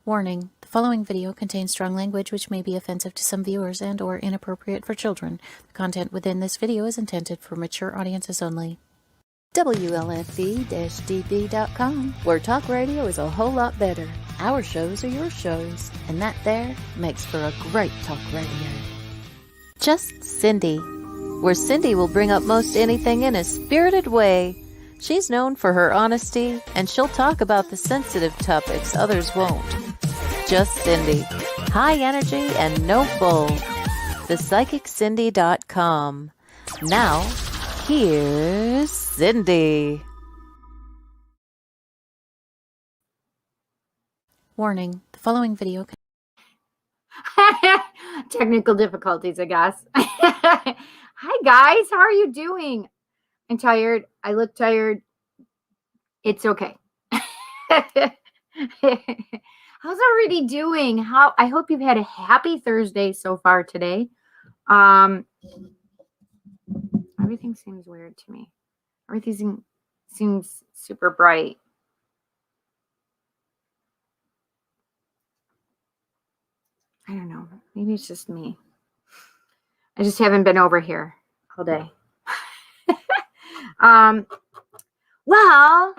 Warning: the following video contains strong language which may be offensive to some viewers and/or inappropriate for children. The content within this video is intended for mature audiences only. WLFD-DB.com, where talk radio is a whole lot better. Our shows are your shows, and that there makes for a great talk radio. Just Cindy, where Cindy will bring up most anything in a spirited way. She's known for her honesty, and she'll talk about the sensitive topics others won't. Just Cindy. High energy and no bull. ThePsychicCindy.com. Now, here's Cindy. Warning: the following video technical difficulties, I guess. Hi guys, how are you doing? I'm tired. I look tired. It's okay. How's everybody doing? I hope you've had a happy Thursday so far today. Everything seems weird to me. Everything seems super bright. I don't know. Maybe it's just me. I just haven't been over here all day. Well,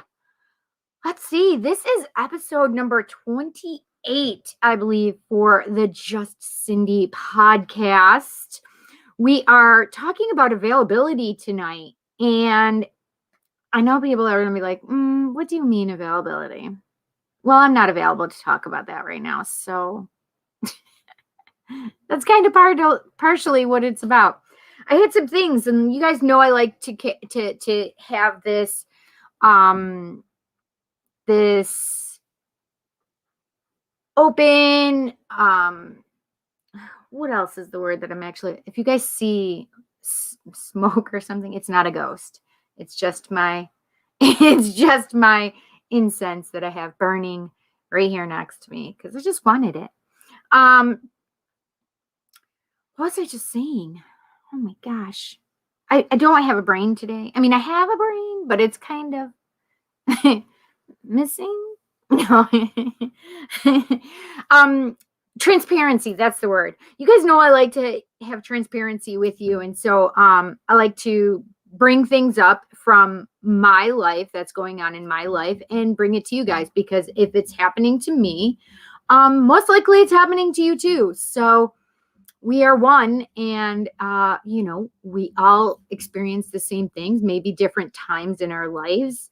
let's see. This is episode number 28, I believe, for the Just Cindy podcast. We are talking about availability tonight. And I know people are going to be like, what do you mean availability? Well, I'm not available to talk about that right now. So that's kind of partially what it's about. I had some things, and you guys know I like to have this this open. What else is the word that I'm actually? If you guys see smoke or something, it's not a ghost. It's just my incense that I have burning right here next to me because I just wanted it. What was I just saying? Oh my gosh. I don't have a brain today. I mean, I have a brain, but it's kind of missing. No. Transparency, that's the word. You guys know I like to have transparency with you. And so I like to bring things up from my life that's going on in my life and bring it to you guys, because if it's happening to me, most likely it's happening to you too. So we are one, and, we all experience the same things, maybe different times in our lives.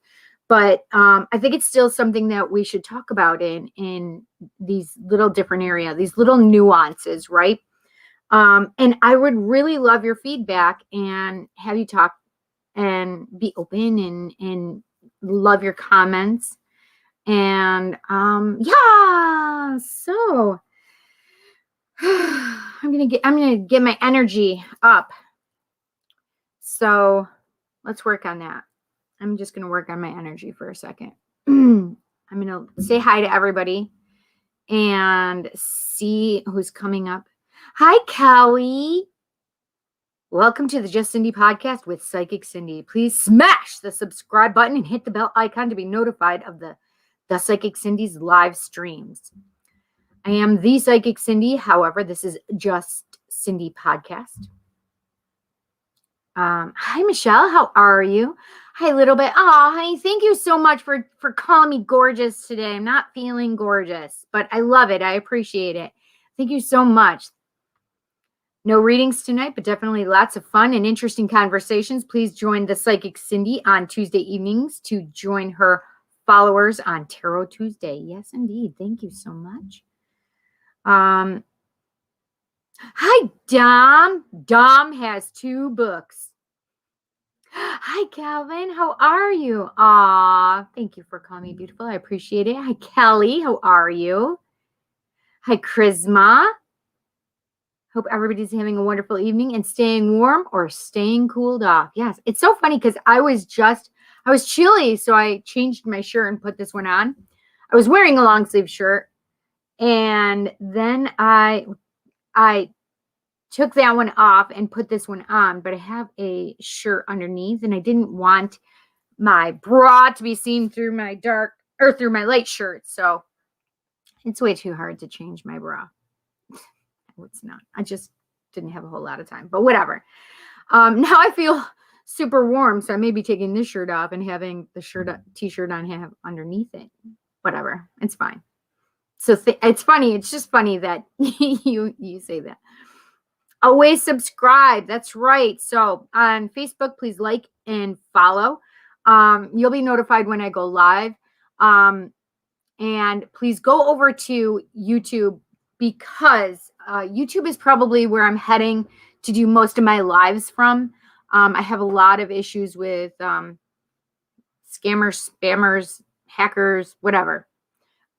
But I think it's still something that we should talk about in these little different areas, these little nuances, right? And I would really love your feedback and have you talk and be open and love your comments. And so I'm gonna get my energy up. So let's work on that. I'm just gonna work on my energy for a second. I'm gonna say hi to everybody and see who's coming up. Hi, Kelly. Welcome to the Just Cindy podcast with Psychic Cindy. Please smash the subscribe button and hit the bell icon to be notified of the Psychic Cindy's live streams. I am the Psychic Cindy. However, this is Just Cindy podcast. Hi, Michelle. How are you? Hi, little bit. Oh, honey, thank you so much for calling me gorgeous today. I'm not feeling gorgeous, but I love it. I appreciate it. Thank you so much. No readings tonight, but definitely lots of fun and interesting conversations. Please join the Psychic Cindy on Tuesday evenings to join her followers on Tarot Tuesday. Yes, indeed. Thank you so much. Hi, Dom. Dom has 2 books. Hi, Calvin. How are you? Aw, thank you for calling me beautiful. I appreciate it. Hi, Kelly. How are you? Hi, Charisma. Hope everybody's having a wonderful evening and staying warm or staying cooled off. Yes, it's so funny because I was chilly, so I changed my shirt and put this one on. I was wearing a long sleeve shirt, and then I took that one off and put this one on, but I have a shirt underneath, and I didn't want my bra to be seen through my through my light shirt. So It's way too hard to change my bra. No, it's not. I just didn't have a whole lot of time, but whatever. Now I feel super warm, so I may be taking this shirt off and having the t-shirt on have underneath it. Whatever, it's fine. So it's funny. It's just funny that you say that. Always subscribe. That's right. So on Facebook, please like and follow. You'll be notified when I go live. And please go over to YouTube because YouTube is probably where I'm heading to do most of my lives from. I have a lot of issues with scammers, spammers, hackers, whatever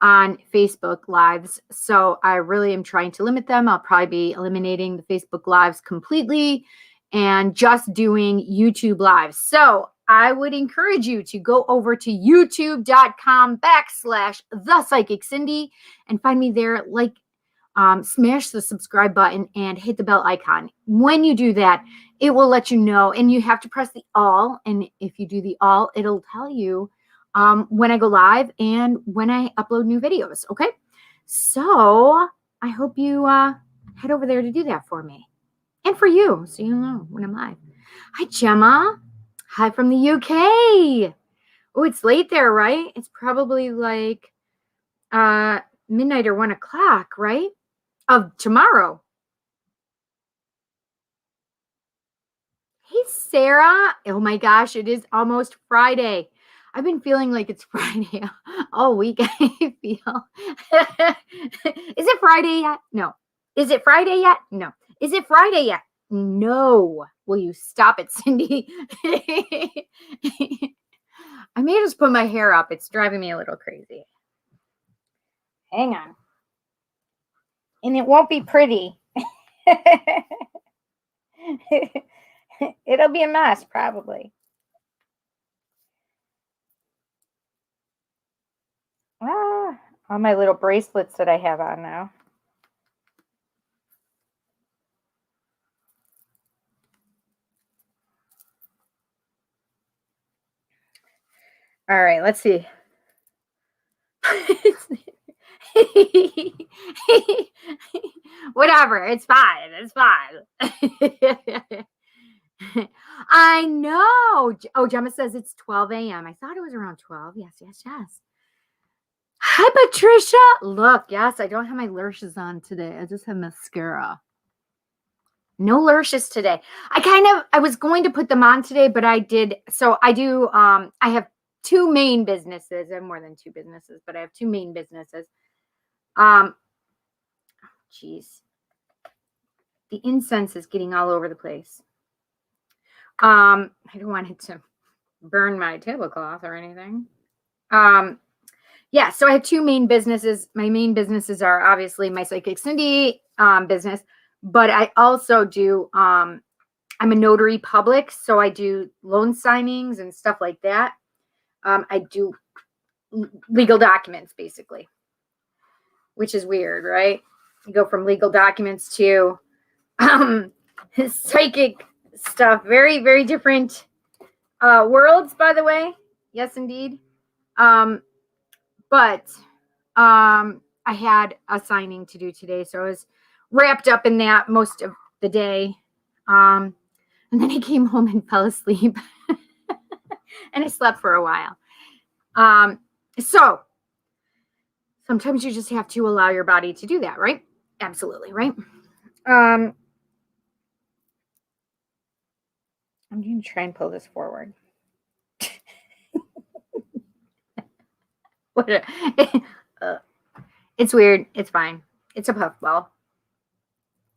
on Facebook lives. So I really am trying to limit them. I'll probably be eliminating the Facebook lives completely and just doing YouTube lives. So I would encourage you to go over to youtube.com/The Psychic Cindy and find me there. Smash the subscribe button and hit the bell icon. When you do that, it will let you know, and you have to press the all. And if you do the all, it'll tell you when I go live and when I upload new videos. Okay. So I hope you head over there to do that for me and for you. So you know when I'm live. Hi, Gemma. Hi from the UK. Oh, it's late there, right? It's probably like midnight or 1 o'clock, right? Of tomorrow. Hey, Sarah. Oh my gosh, it is almost Friday. I've been feeling like it's Friday all week. I feel. Is it Friday yet? No. Is it Friday yet? No. Is it Friday yet? No. Will you stop it, Cindy? I may just put my hair up. It's driving me a little crazy. Hang on. And it won't be pretty. It'll be a mess, probably. All my little bracelets that I have on now. All right, let's see. Whatever, it's fine. It's fine. I know. Oh, Gemma says it's 12 a.m. I thought it was around 12. Yes, yes, yes. Hi, Patricia. Look, yes, I don't have my lashes on today. I just have mascara. No lashes today. I was going to put them on today, but I did. So I do. I have two main businesses. I have more than two businesses, but I have two main businesses. Geez. The incense is getting all over the place. I don't want it to burn my tablecloth or anything. Yeah, so I have two main businesses. My main businesses are obviously my Psychic Cindy business, but I also do, I'm a notary public, so I do loan signings and stuff like that. I do legal documents, basically, which is weird, right? You go from legal documents to psychic stuff. Very, very different worlds, by the way. Yes, indeed. But I had a signing to do today, so I was wrapped up in that most of the day. And then I came home and fell asleep. And I slept for a while. So sometimes you just have to allow your body to do that, right? Absolutely, right? I'm going to try and pull this forward. It's weird. It's fine. It's a puffball.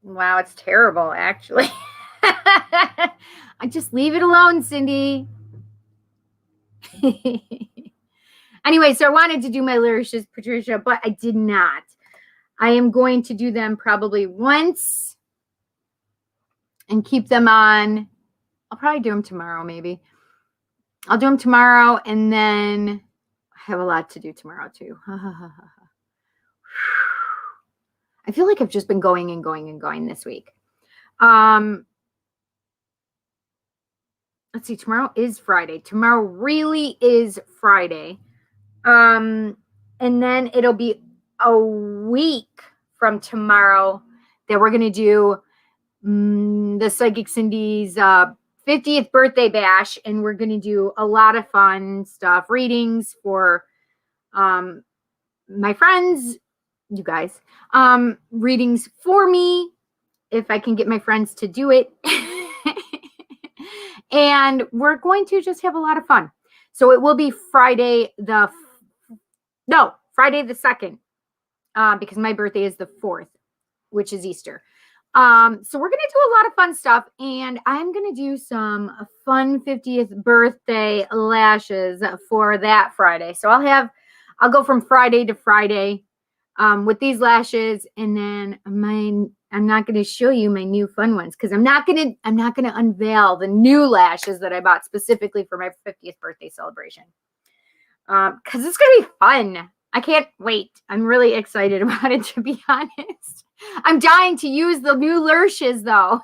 Wow, it's terrible, actually. I just leave it alone, Cindy. Anyway, so I wanted to do my lashes, Patricia, but I did not. I am going to do them probably once and keep them on. I'll probably do them tomorrow, maybe. I'll do them tomorrow, and then I have a lot to do tomorrow, too. I feel like I've just been going and going and going this week. Let's see, tomorrow is Friday. Tomorrow really is Friday. And then it'll be a week from tomorrow that we're going to do the Psychic Cindy's 50th birthday bash, and we're going to do a lot of fun stuff, readings for my friends, you guys, readings for me if I can get my friends to do it. And we're going to just have a lot of fun. So it will be Friday the 2nd, because my birthday is the 4th, which is Easter. So we're going to do a lot of fun stuff, and I'm going to do some fun 50th birthday lashes for that Friday. So I'll go from Friday to Friday with these lashes, and then I'm not going to show you my new fun ones because I'm not going to unveil the new lashes that I bought specifically for my 50th birthday celebration. Because it's going to be fun. I can't wait. I'm really excited about it, to be honest. I'm dying to use the new lashes though,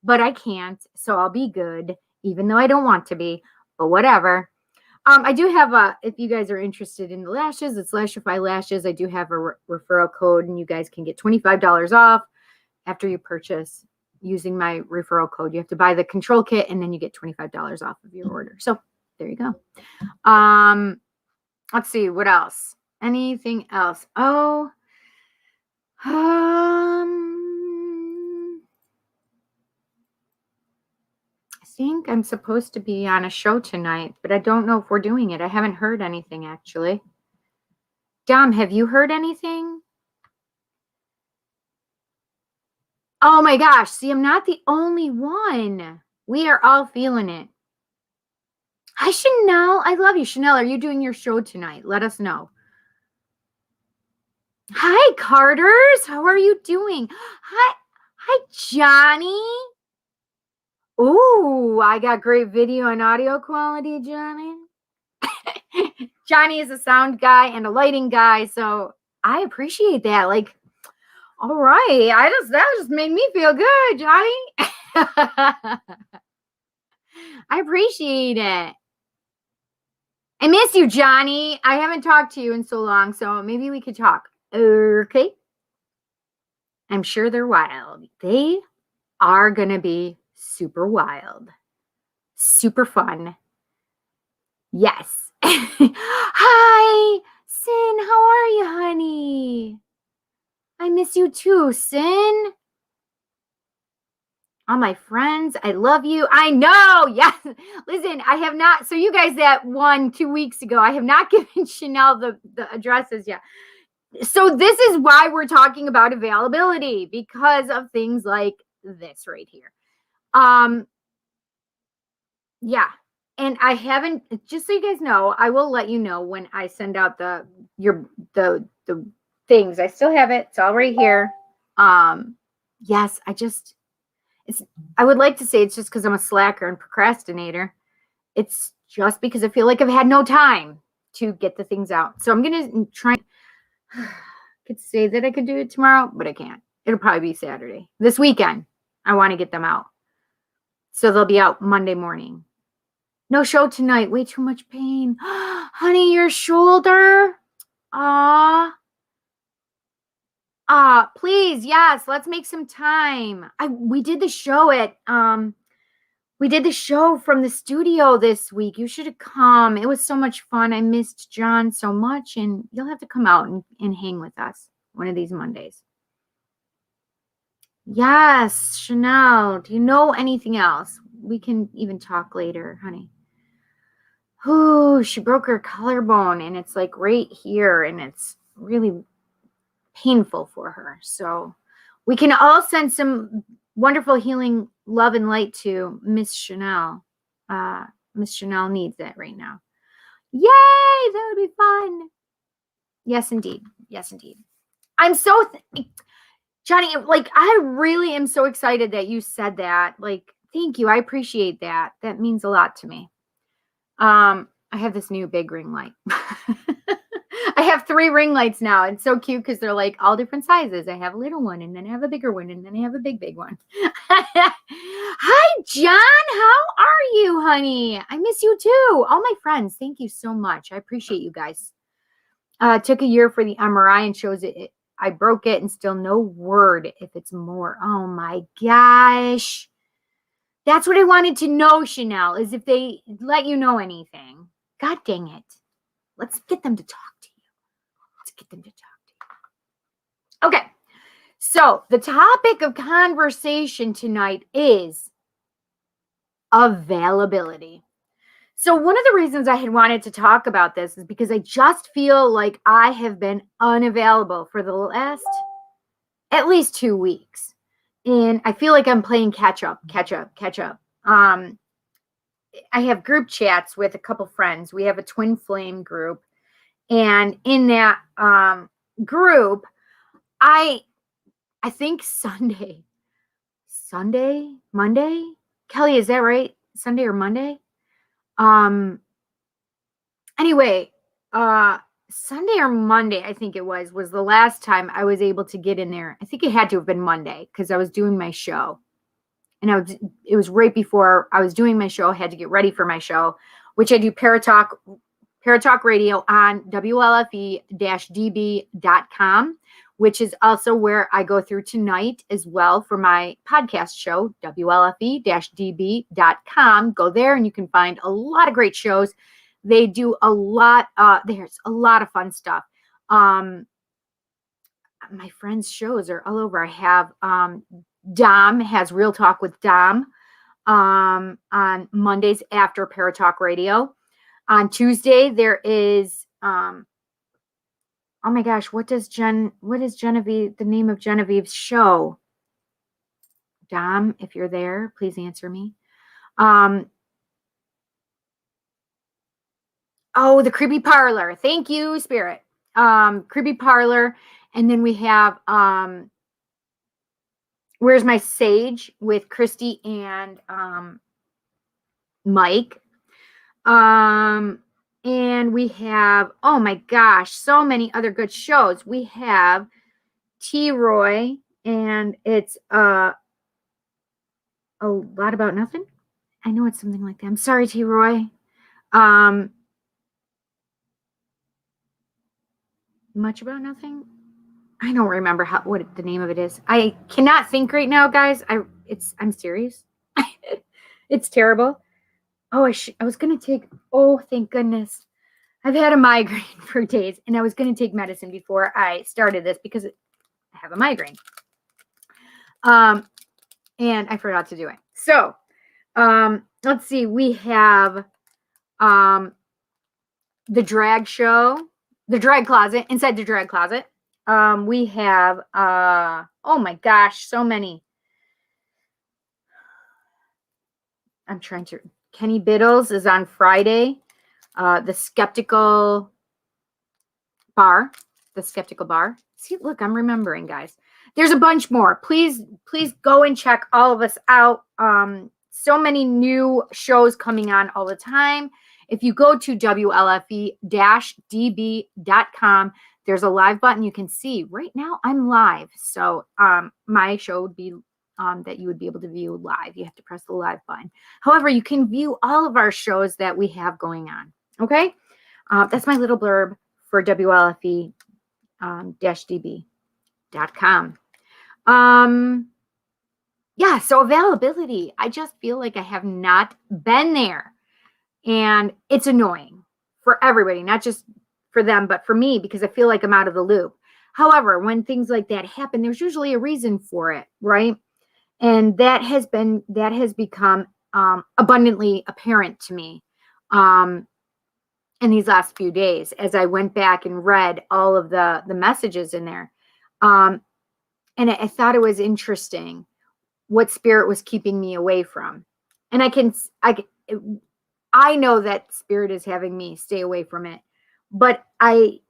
but I can't. So I'll be good, even though I don't want to be, but whatever. I do have if you guys are interested in the lashes, it's Lashify Lashes. I do have a referral code, and you guys can get $25 off after you purchase using my referral code. You have to buy the control kit, and then you get $25 off of your order. So there you go. Let's see, what else? Anything else? Oh, I think I'm supposed to be on a show tonight, but I don't know if we're doing it. I haven't heard anything, actually. Dom, have you heard anything? Oh my gosh. See, I'm not the only one. We are all feeling it. Hi, Chanel. I love you. Chanel, are you doing your show tonight? Let us know. Hi, Carters. How are you doing? Hi, Johnny. Ooh, I got great video and audio quality, Johnny. Johnny is a sound guy and a lighting guy, so I appreciate that. Like, all right, that just made me feel good, Johnny. I appreciate it. I miss you, Johnny. I haven't talked to you in so long, so maybe we could talk. Okay. I'm sure they're wild. They are going to be super wild. Super fun. Yes. Hi, Sin. How are you, honey? I miss you too, Sin. All my friends, I love you. I know. Yes. Listen, I have not. So you guys that won 2 weeks ago, I have not given Chanel the addresses yet. So this is why we're talking about availability, because of things like this right here. Yeah. And I haven't, just so you guys know, I will let you know when I send out the things. I still have it. It's all right here. Yes, I would like to say it's just because I'm a slacker and procrastinator. It's just because I feel like I've had no time to get the things out. So I'm going to try. I could say that I could do it tomorrow, but I can't. It'll probably be Saturday. This weekend, I want to get them out. So they'll be out Monday morning. No show tonight. Way too much pain. Honey, your shoulder. Please, yes, let's make some time. We did the show from the studio this week. You should have come. It was so much fun. I missed John so much, and you'll have to come out and hang with us one of these Mondays. Yes, Chanel. Do you know anything else? We can even talk later, honey. Oh, she broke her collarbone, and it's like right here, and it's really painful for her. So we can all send some wonderful healing love and light to Miss Chanel. Miss Chanel needs that right now. Yay, that would be fun. Yes, indeed. Yes, indeed. I'm so Johnny, like, I really am so excited that you said that. Like, thank you. I appreciate that. That means a lot to me. I have this new big ring light. I have 3 ring lights now. It's so cute because they're like all different sizes. I have a little one, and then I have a bigger one, and then I have a big one. Hi, John. How are you, honey? I miss you too. All my friends, thank you so much. I appreciate you guys. Took a year for the MRI and shows I broke it and still no word if it's more. Oh my gosh. That's what I wanted to know, Chanel, is if they let you know anything. God dang it. Let's get them to talk to you. Let's get them to talk to you. Okay. So the topic of conversation tonight is availability. So one of the reasons I had wanted to talk about this is because I just feel like I have been unavailable for the last at least 2 weeks. And I feel like I'm playing catch up. I have group chats with a couple friends. We have a twin flame group. And in that group, I think Monday, Kelly, is that right? Sunday or Monday? Anyway, Sunday or Monday, I think it was the last time I was able to get in there. I think it had to have been Monday because I was doing my show. And it was right before I was doing my show. I had to get ready for my show, which I do Paratalk Radio on WLFE-DB.com, which is also where I go through tonight as well for my podcast show, WLFE-DB.com. Go there and you can find a lot of great shows. They do a lot. There's a lot of fun stuff. My friends' shows are all over. I have Dom has Real Talk with Dom on Mondays after Paratalk Radio. On Tuesday, there is oh my gosh, what is Genevieve, the name of Genevieve's show? Dom, if you're there, please answer me. Oh, the Creepy Parlor. Thank you, Spirit. Creepy Parlor. And then we have Where's My Sage with Christy and Mike. And we have, oh my gosh, so many other good shows. We have T-Roy, and it's a lot about nothing. I know it's something like that. I'm sorry, T-Roy. Much about nothing. I don't remember what the name of it is. I cannot think right now, guys. I'm serious. It's terrible. Oh, I was going to take, oh, thank goodness. I've had a migraine for days, and I was going to take medicine before I started this because I have a migraine. And I forgot to do it. So, let's see. We have the drag show, the drag closet, inside the drag closet. We have, oh my gosh, so many. I'm trying to, Kenny Biddles is on Friday. The Skeptical Bar. See, look, I'm remembering, guys. There's a bunch more. Please go and check all of us out. So many new shows coming on all the time. If you go to WLFE-DB.com, there's a live button you can see. Right now, I'm live. So my show would be that you would be able to view live. You have to press the live button. However, you can view all of our shows that we have going on. Okay? That's my little blurb for WLFE-DB.com. Yeah, so availability. I just feel like I have not been there. And it's annoying for everybody, not just for them, but for me, because I feel like I'm out of the loop. However, when things like that happen, there's usually a reason for it, right? And that has become abundantly apparent to me in these last few days as I went back and read all of the messages in there. And I thought it was interesting what Spirit was keeping me away from. And I know that Spirit is having me stay away from it, but I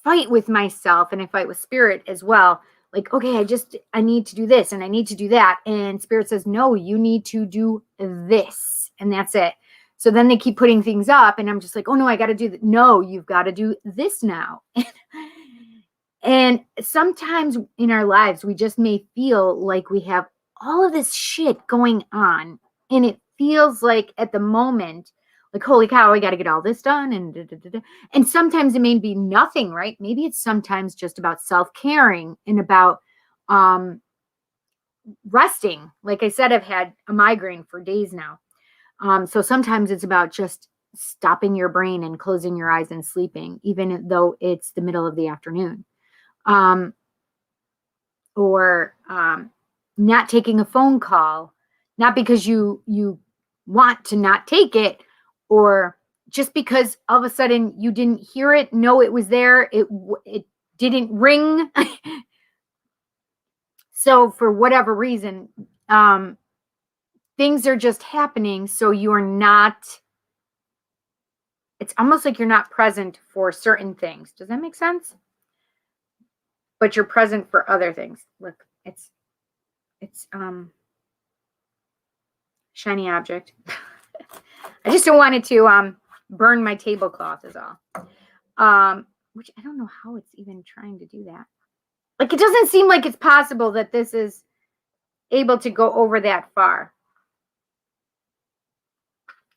fight with myself and I fight with Spirit as well. Like, okay, I need to do this and I need to do that. And Spirit says, no, you need to do this. And that's it. So then they keep putting things up and I'm just like, oh no, I got to do that. No, you've got to do this now. And sometimes in our lives, we just may feel like we have all of this shit going on. And it feels like at the moment, Like, holy cow, I got to get all this done. And sometimes it may be nothing, right? Maybe it's sometimes just about self-caring and about resting. Like I said, I've had a migraine for days now. So sometimes it's about just stopping your brain and closing your eyes and sleeping, even though it's the middle of the afternoon. Or not taking a phone call, not because you want to not take it, or just because all of a sudden you didn't hear it, know it was there, it didn't ring. So for whatever reason, things are just happening, so you're not, it's almost like you're not present for certain things. Does that make sense? But you're present for other things. Look, it's shiny object. I just don't want it to burn my tablecloth is all. Which I don't know how it's even trying to do that. Like, it doesn't seem like it's possible that this is able to go over that far.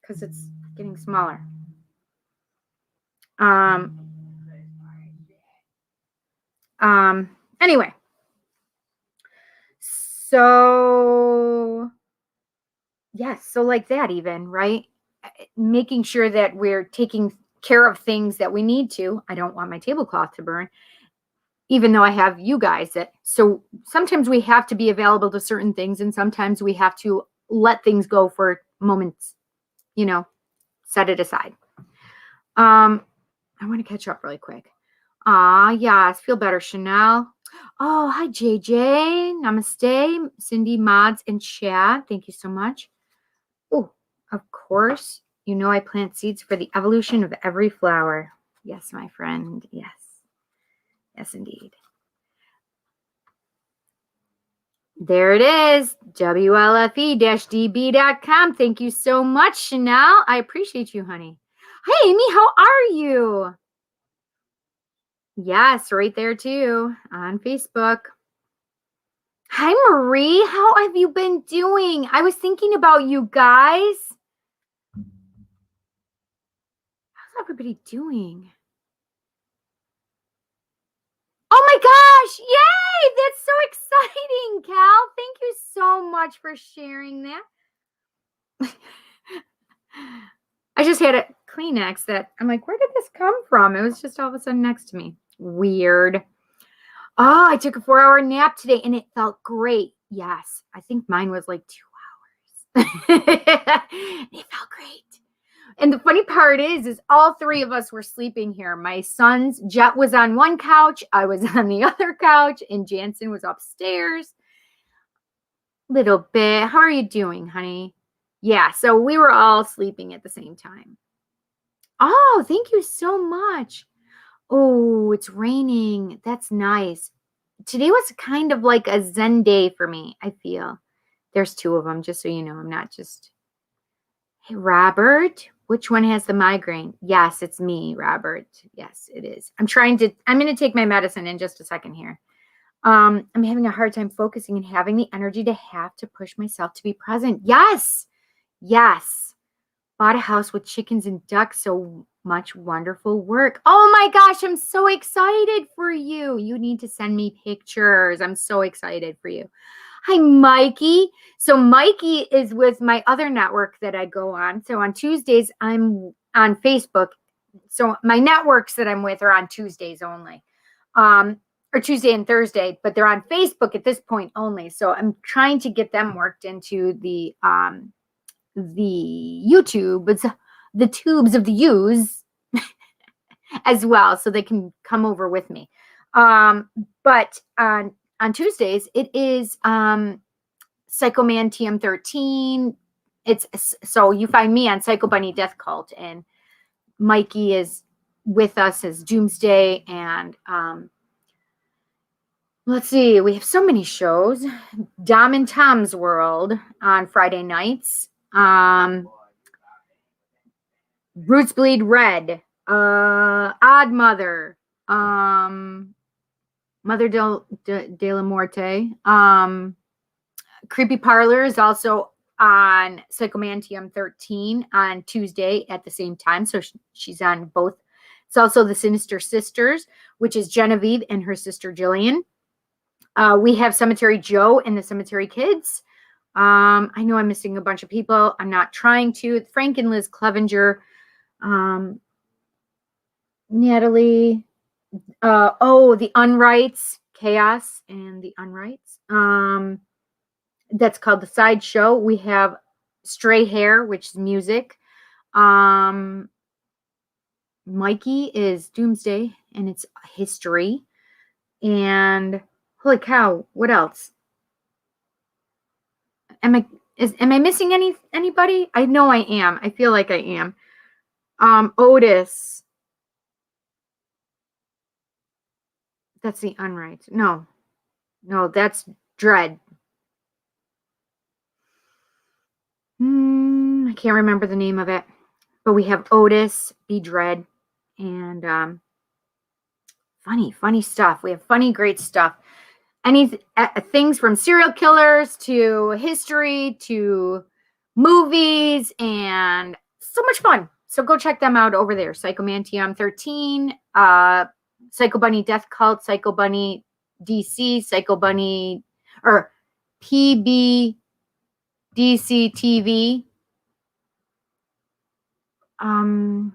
Because it's getting smaller. Anyway. So, yes. So like that even, right? Making sure that we're taking care of things that we need to. I don't want my tablecloth to burn, even though I have you guys. So sometimes we have to be available to certain things, and sometimes we have to let things go for moments, set it aside. I want to catch up really quick. Yes, feel better, Chanel. Oh, hi, JJ. Namaste. Cindy, mods, and chat. Thank you so much. Oh, of course. I plant seeds for the evolution of every flower. Yes, my friend. Yes. Yes, indeed. There it is. WLFE-DB.com. Thank you so much, Chanel. I appreciate you, honey. Hey, Amy, how are you? Yes, right there too on Facebook. Hi, Marie. How have you been doing? I was thinking about you guys. How's everybody doing? Oh my gosh. Yay. That's so exciting, Cal. Thank you so much for sharing that. I just had a Kleenex that I'm like, where did this come from? It was just all of a sudden next to me. Weird. Oh, I took a 4-hour nap today and it felt great. Yes. I think mine was like 2 hours. It felt great. And the funny part is all three of us were sleeping here. My son's Jet was on one couch. I was on the other couch, and Jansen was upstairs. Little bit. How are you doing, honey? Yeah, so we were all sleeping at the same time. Oh, thank you so much. Oh, it's raining. That's nice. Today was kind of like a Zen day for me, I feel. There's 2 of them, just so you know. I'm not just... Hey, Robert, which one has the migraine? Yes, it's me, Robert. Yes, it is. I'm going to take my medicine in just a second here. I'm having a hard time focusing and having the energy to have to push myself to be present. Yes. Yes. Bought a house with chickens and ducks. So much wonderful work. Oh my gosh, I'm so excited for you. You need to send me pictures. I'm so excited for you. Hi, Mikey. So Mikey is with my other network that I go on. So on Tuesdays, I'm on Facebook. So my networks that I'm with are on Tuesdays only, or Tuesday and Thursday, but they're on Facebook at this point only. So I'm trying to get them worked into the YouTube, it's the tubes of the U's as well, so they can come over with me. But on Tuesdays, it is Psychoman TM13. So you find me on Psycho Bunny Death Cult, and Mikey is with us as Doomsday, and let's see, we have so many shows. Dom and Tom's World on Friday nights. Roots Bleed Red, Odd Mother, Mother de la Muerte, Creepy Parlor is also on Psychomantium 13 on Tuesday at the same time. So she's on both. It's also the Sinister Sisters, which is Genevieve and her sister Jillian. We have Cemetery Joe and the Cemetery Kids. I know I'm missing a bunch of people. I'm not trying to. Frank and Liz Clevenger. Natalie. The Unrights. Chaos and the Unrights. That's called The Sideshow. We have Stray Hair, which is music. Mikey is Doomsday, and it's history. And holy cow, what else? Am I missing anybody? I know I am. I feel like I am. Otis. That's the Unright. No, that's Dread. I can't remember the name of it. But we have Otis, Be Dread, and funny stuff. We have funny, great stuff. Things from serial killers to history to movies, and so much fun. So go check them out over there. Psychomantium 13, Psycho Bunny Death Cult, Psycho Bunny DC, Psycho Bunny, or PB DC TV.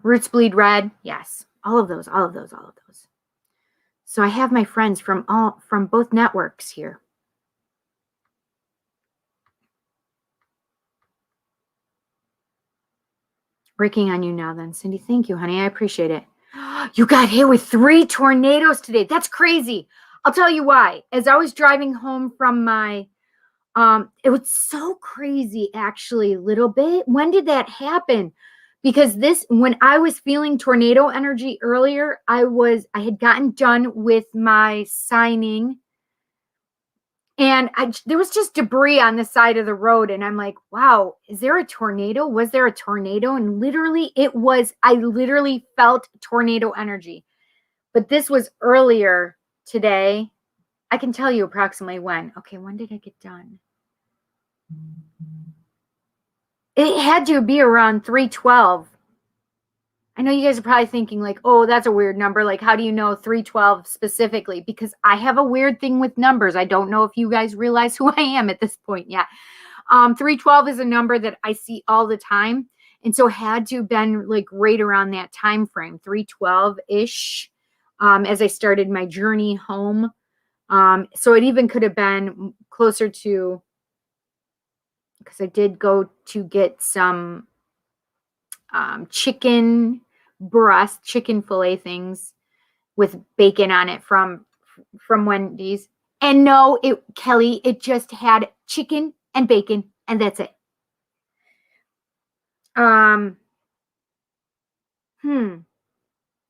Roots Bleed Red. Yes. All of those. So I have my friends from both networks here. Breaking on you now then, Cindy. Thank you, honey. I appreciate it. You got hit with 3 tornadoes today. That's crazy. I'll tell you why. As I was driving home from my it was so crazy, actually, a little bit. When did that happen? Because when I was feeling tornado energy earlier, I had gotten done with my signing, and there was just debris on the side of the road. And I'm like, wow, is there a tornado? Was there a tornado? And literally I literally felt tornado energy. But this was earlier today. I can tell you approximately when. Okay, when did I get done? It had to be around 3:12. I know you guys are probably thinking like, oh, that's a weird number. Like, how do you know 3:12 specifically? Because I have a weird thing with numbers. I don't know if you guys realize who I am at this point yet. 3:12 is a number that I see all the time. And so it had to have been like right around that time frame, 3:12-ish, as I started my journey home. So it even could have been closer to, because I did go to get some chicken fillet things with bacon on it from Wendy's. And no, Kelly, it just had chicken and bacon, and that's it.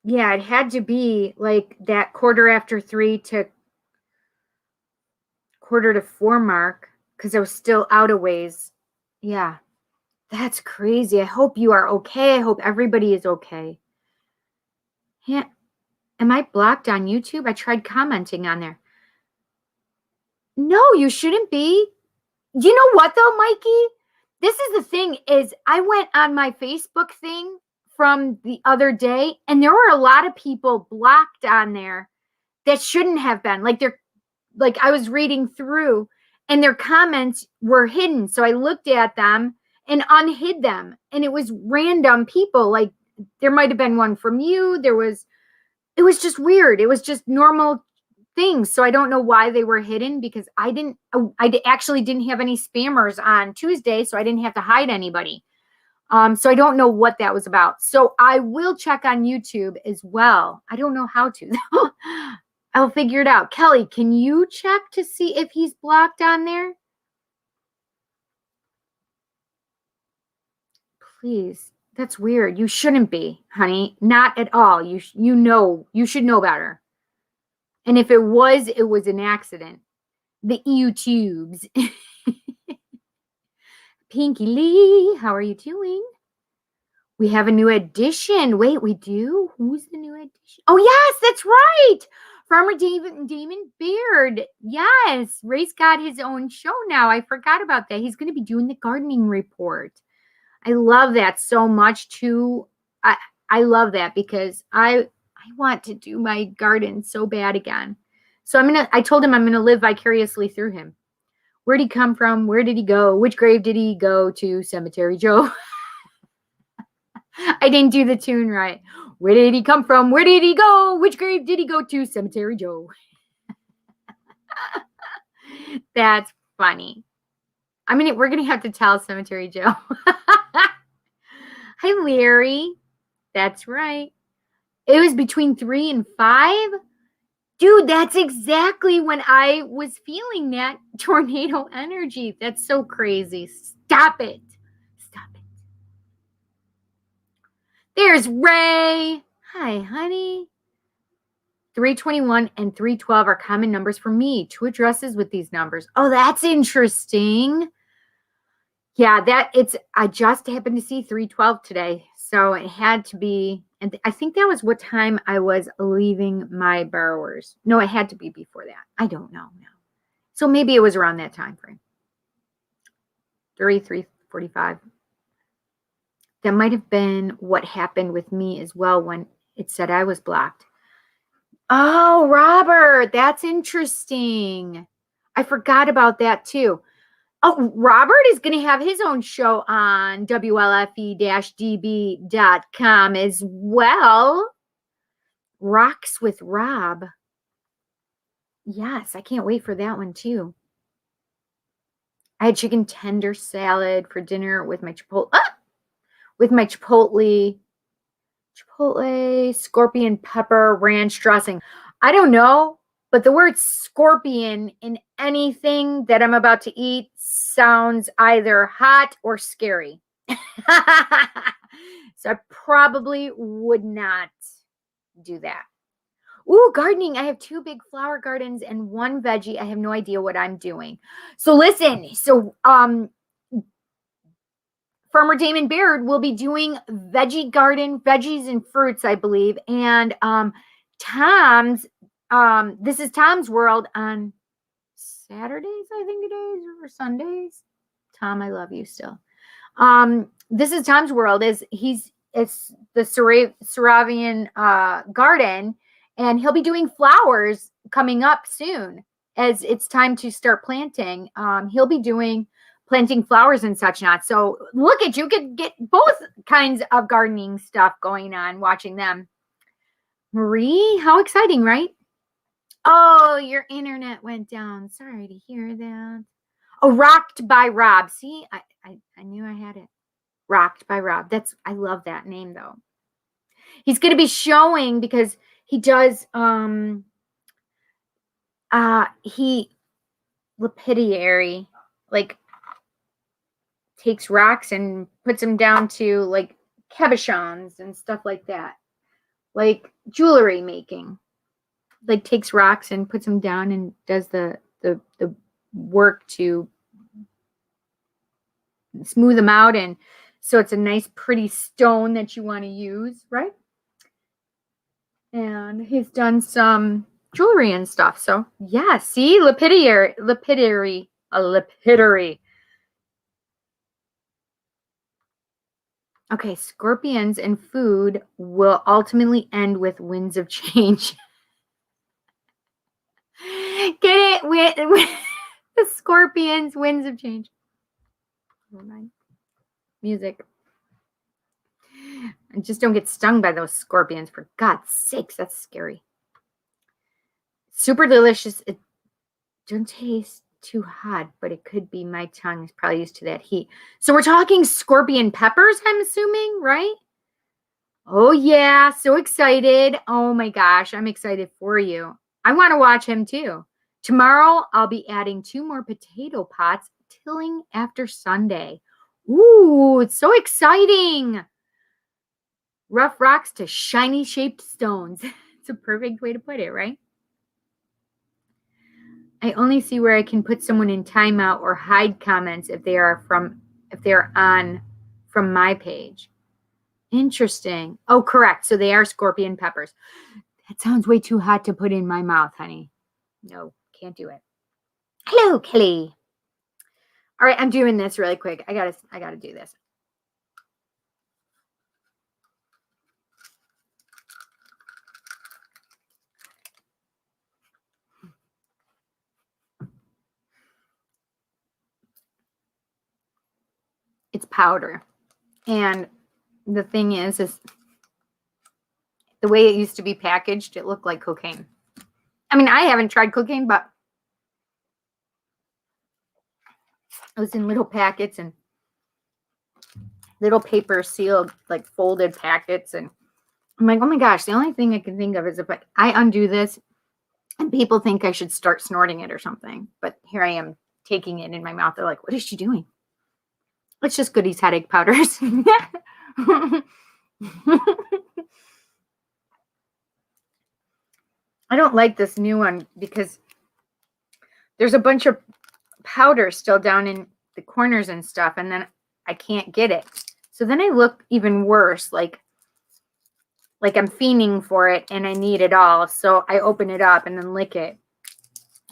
Yeah, it had to be like that 3:15 to 3:45 mark, because I was still out a ways. Yeah. That's crazy. I hope you are okay. I hope everybody is okay. Yeah. Am I blocked on YouTube? I tried commenting on there. No, you shouldn't be. You know what though, Mikey? This is the thing is I went on my Facebook thing from the other day, and there were a lot of people blocked on there that shouldn't have been. Like I was reading through, and their comments were hidden. So I looked at them and unhid them. And it was random people. Like there might have been one from you. It was just weird. It was just normal things. So I don't know why they were hidden, because I actually didn't have any spammers on Tuesday. So I didn't have to hide anybody. So I don't know what that was about. So I will check on YouTube as well. I don't know how to. I'll figure it out. Kelly, can you check to see if he's blocked on there? Please. That's weird. You shouldn't be, honey. Not at all. You should know better. And if it was an accident. The YouTubes. Pinky Lee, how are you doing? We have a new addition. Wait, we do? Who's the new addition? Oh, yes, that's right. Farmer Damon Beard. Yes. Ray's got his own show now. I forgot about that. He's going to be doing the gardening report. I love that so much too. I love that because I want to do my garden so bad again. So I told him I'm going to live vicariously through him. Where'd he come from? Where did he go? Which grave did he go to? Cemetery Joe. I didn't do the tune right. Where did he come from? Where did he go? Which grave did he go to? Cemetery Joe. That's funny. We're going to have to tell Cemetery Joe. Hi, Larry. That's right. It was between 3 and 5. Dude, that's exactly when I was feeling that tornado energy. That's so crazy. Stop it. Stop it. There's Ray. Hi, honey. 321 and 312 are common numbers for me. 2 addresses with these numbers. Oh, that's interesting. Yeah, I just happened to see 312 today. So it had to be, and I think that was what time I was leaving my borrowers. No, it had to be before that. I don't know now. So maybe it was around that time frame. 3:45. That might have been what happened with me as well when it said I was blocked. Oh, Robert, that's interesting. I forgot about that too. Oh, Robert is going to have his own show on WLFE-DB.com as well. Rocks with Rob. Yes, I can't wait for that one too. I had chicken tender salad for dinner with my Chipotle scorpion pepper ranch dressing. I don't know, but the word scorpion in anything that I'm about to eat sounds either hot or scary. So I probably would not do that. Ooh, gardening. I have 2 big flower gardens and 1 veggie. I have no idea what I'm doing. So listen, Farmer Damon Baird will be doing veggie garden, veggies and fruits, I believe. And this is Tom's World on Saturdays, I think it is, or Sundays. Tom, I love you still. This is Tom's World. It's the Saravian garden, and he'll be doing flowers coming up soon as it's time to start planting. He'll be planting flowers and such not. So look at you could get both kinds of gardening stuff going on watching them. Marie, how exciting, right? Oh, your internet went down. Sorry to hear that. Oh, Rocked by Rob. See, I knew I had it. Rocked by Rob. I love that name though. He's going to be showing because he does lapidary, like takes rocks and puts them down to like cabochons and stuff like that, like jewelry making. Like takes rocks and puts them down and does the work to smooth them out, and so it's a nice pretty stone that you want to use, right? And he's done some jewelry and stuff. So yeah, see, lapidary. Okay, scorpions and food will ultimately end with winds of change. Get it? The scorpions, winds of change. Never mind. Music. And just don't get stung by those scorpions, for God's sakes. That's scary. Super delicious. It don't taste too hot, but it could be my tongue is probably used to that heat. So we're talking scorpion peppers, I'm assuming, right? Oh, yeah. So excited. Oh, my gosh. I'm excited for you. I want to watch him, too. Tomorrow, I'll be adding 2 more potato pots, tilling after Sunday. Ooh, it's so exciting. Rough rocks to shiny shaped stones. It's a perfect way to put it, right? I only see where I can put someone in timeout or hide comments if they're on from my page. Interesting. Oh, correct. So they are scorpion peppers. That sounds way too hot to put in my mouth, honey. No, can't do it. Hello, Kelly. All right, I'm doing this really quick. I gotta do this. It's powder. And the thing is the way it used to be packaged, it looked like cocaine. I mean, I haven't tried cocaine, but it was in little packets and little paper sealed, like folded packets. And I'm like, oh my gosh, the only thing I can think of is if I undo this and people think I should start snorting it or something. But here I am taking it in my mouth. They're like, what is she doing? It's just Goody's headache powders. I don't like this new one because there's a bunch of powder still down in the corners and stuff, and then I can't get it. So then I look even worse, like I'm fiending for it and I need it all. So I open it up and then lick it.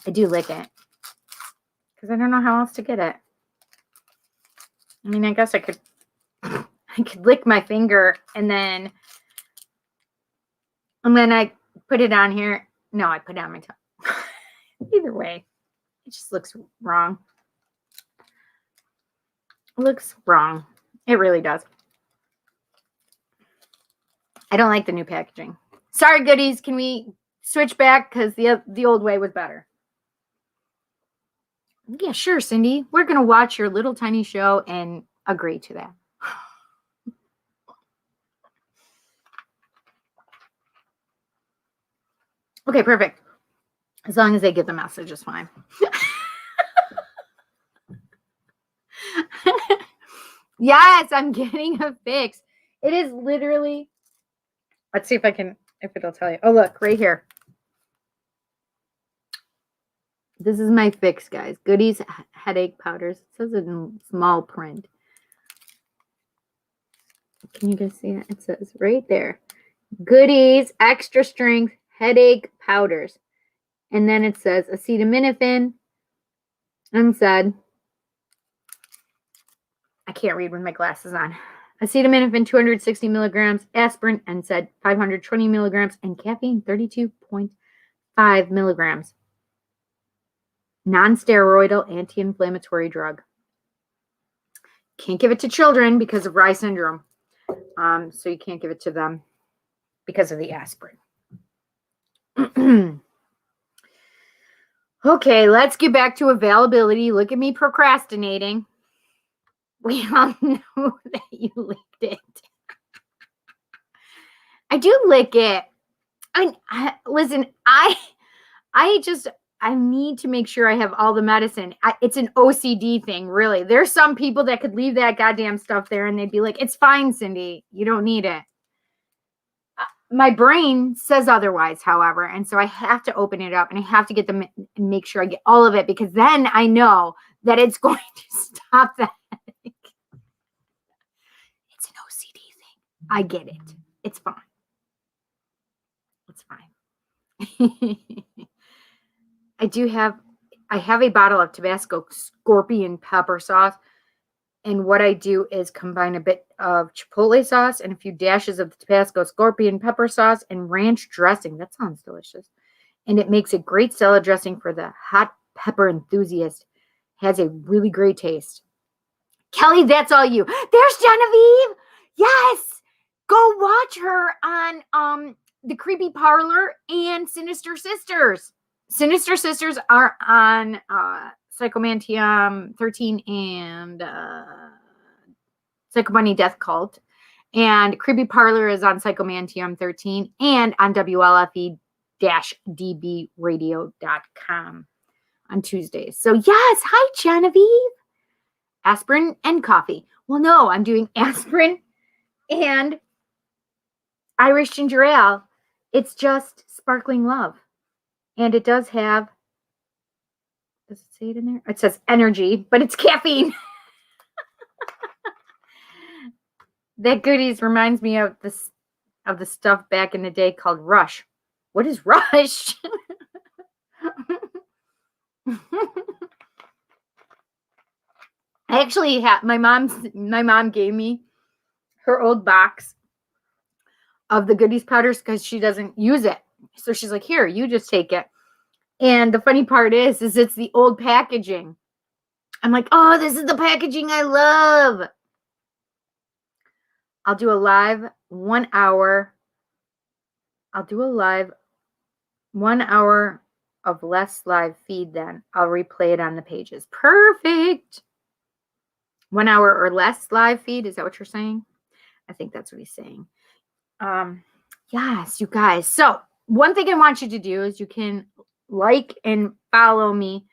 I do lick it because I don't know how else to get it. I mean, I guess I could lick my finger and then I put it on here. No, I put it on my tongue. Either way, it just looks wrong. It looks wrong. It really does. I don't like the new packaging. Sorry, Goodies. Can we switch back? Because the old way was better. Yeah, sure, Cindy. We're going to watch your little tiny show and agree to that. Okay, perfect. As long as they get the message, it's fine. Yes, I'm getting a fix. It is literally. Let's see if it'll tell you. Oh, look, right here. This is my fix, guys. Goody's headache powders. It says it in small print. Can you guys see it? It says right there. Goody's extra strength headache powders. And then it says acetaminophen, NSAID. I can't read with my glasses on. Acetaminophen, 260 milligrams. Aspirin, NSAID, 520 milligrams. And caffeine, 32.5 milligrams. Non-steroidal anti-inflammatory drug. Can't give it to children because of Rye syndrome. So you can't give it to them because of the aspirin. Okay, let's get back to availability. Look at me procrastinating. We all know that you licked it. I do lick it. Listen, I need to make sure I have all the medicine. It's an OCD thing, really. There's some people that could leave that goddamn stuff there and they'd be like, it's fine, Cindy. You don't need it. My brain says otherwise, however, and so I have to open it up and I have to get them and make sure I get all of it because then I know that it's going to stop that. It's an OCD thing. I get it. It's fine. It's fine. I have a bottle of Tabasco scorpion pepper sauce. And what I do is combine a bit of chipotle sauce and a few dashes of the Tabasco scorpion pepper sauce and ranch dressing. That sounds delicious. And it makes a great salad dressing for the hot pepper enthusiast. Has a really great taste. Kelly, that's all you. There's Genevieve. Yes. Go watch her on The Creepy Parlor and Sinister Sisters. Sinister Sisters are on Psychomantium 13 and Psycho Bunny Death Cult. And Creepy Parlor is on Psychomantium 13 and on WLFE-dbradio.com on Tuesdays. So yes, hi Genevieve. Aspirin and coffee. Well, no, I'm doing aspirin and Irish ginger ale. It's just sparkling love. And it does have, does it say it in there? It says energy, but it's caffeine. That Goodies reminds me of the stuff back in the day called Rush. What is rush? I actually had my mom gave me her old box of the goodies powders because she doesn't use it. So she's like, here, you just take it. And the funny part is it's the old packaging. I'm like, oh, this is the packaging I love. I'll do a live 1 hour. I'll do a live 1 hour of less live feed then. I'll replay it on the pages. Perfect. 1 hour or less live feed. Is that what you're saying? I think that's what he's saying. Yes, you guys. So one thing I want you to do is you can like and follow me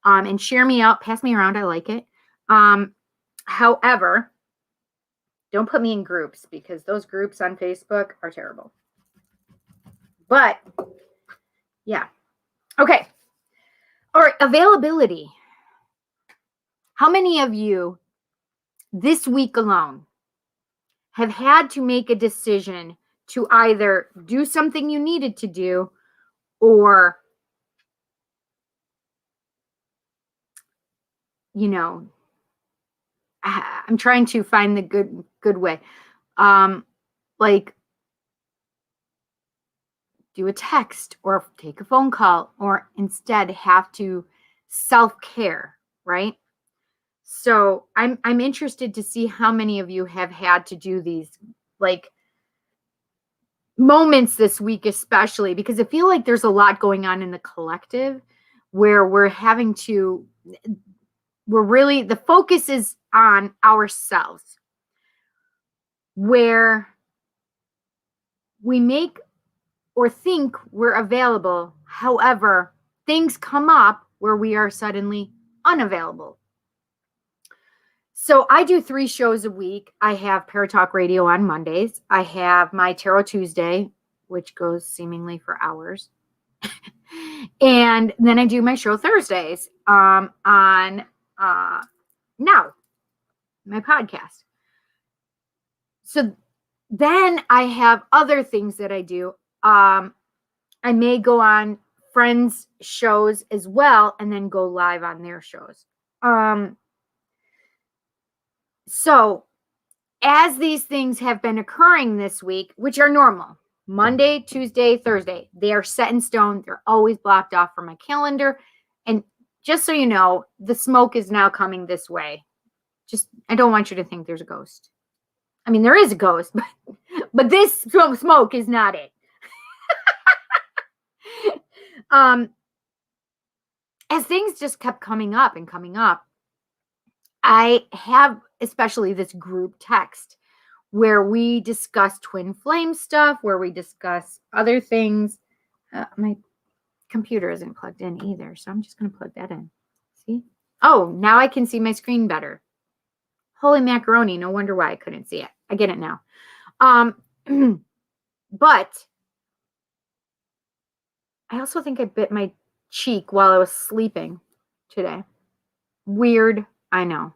and share me out, pass me around. I like it. However, don't put me in groups because those groups on Facebook are terrible. But yeah. Okay. All right. Availability. How many of you this week alone have had to make a decision to either do something you needed to do or, you know, I'm trying to find the good way. Like do a text or take a phone call or instead have to self-care, right? So I'm interested to see how many of you have had to do these like moments this week, especially because I feel like there's a lot going on in the collective where we're really, the focus is on ourselves, where we make or think we're available. However, things come up where we are suddenly unavailable. So I do 3 shows a week. I have Paratalk Radio on Mondays. I have my Tarot Tuesday, which goes seemingly for hours. And then I do my show Thursdays on Now, my podcast. So then I have other things that I do. I may go on friends' shows as well and then go live on their shows. So as these things have been occurring this week, which are normal, Monday, Tuesday, Thursday, they are set in stone. They're always blocked off from my calendar. And just so you know, the smoke is now coming this way. I don't want you to think there's a ghost. I mean, there is a ghost, but this smoke is not it. As things just kept coming up and coming up, I have especially this group text where we discuss twin flame stuff, where we discuss other things. My computer isn't plugged in either, so I'm just going to plug that in. See? Oh, now I can see my screen better. Holy macaroni, no wonder why I couldn't see it. I get it now. But I also think I bit my cheek while I was sleeping today. Weird, I know.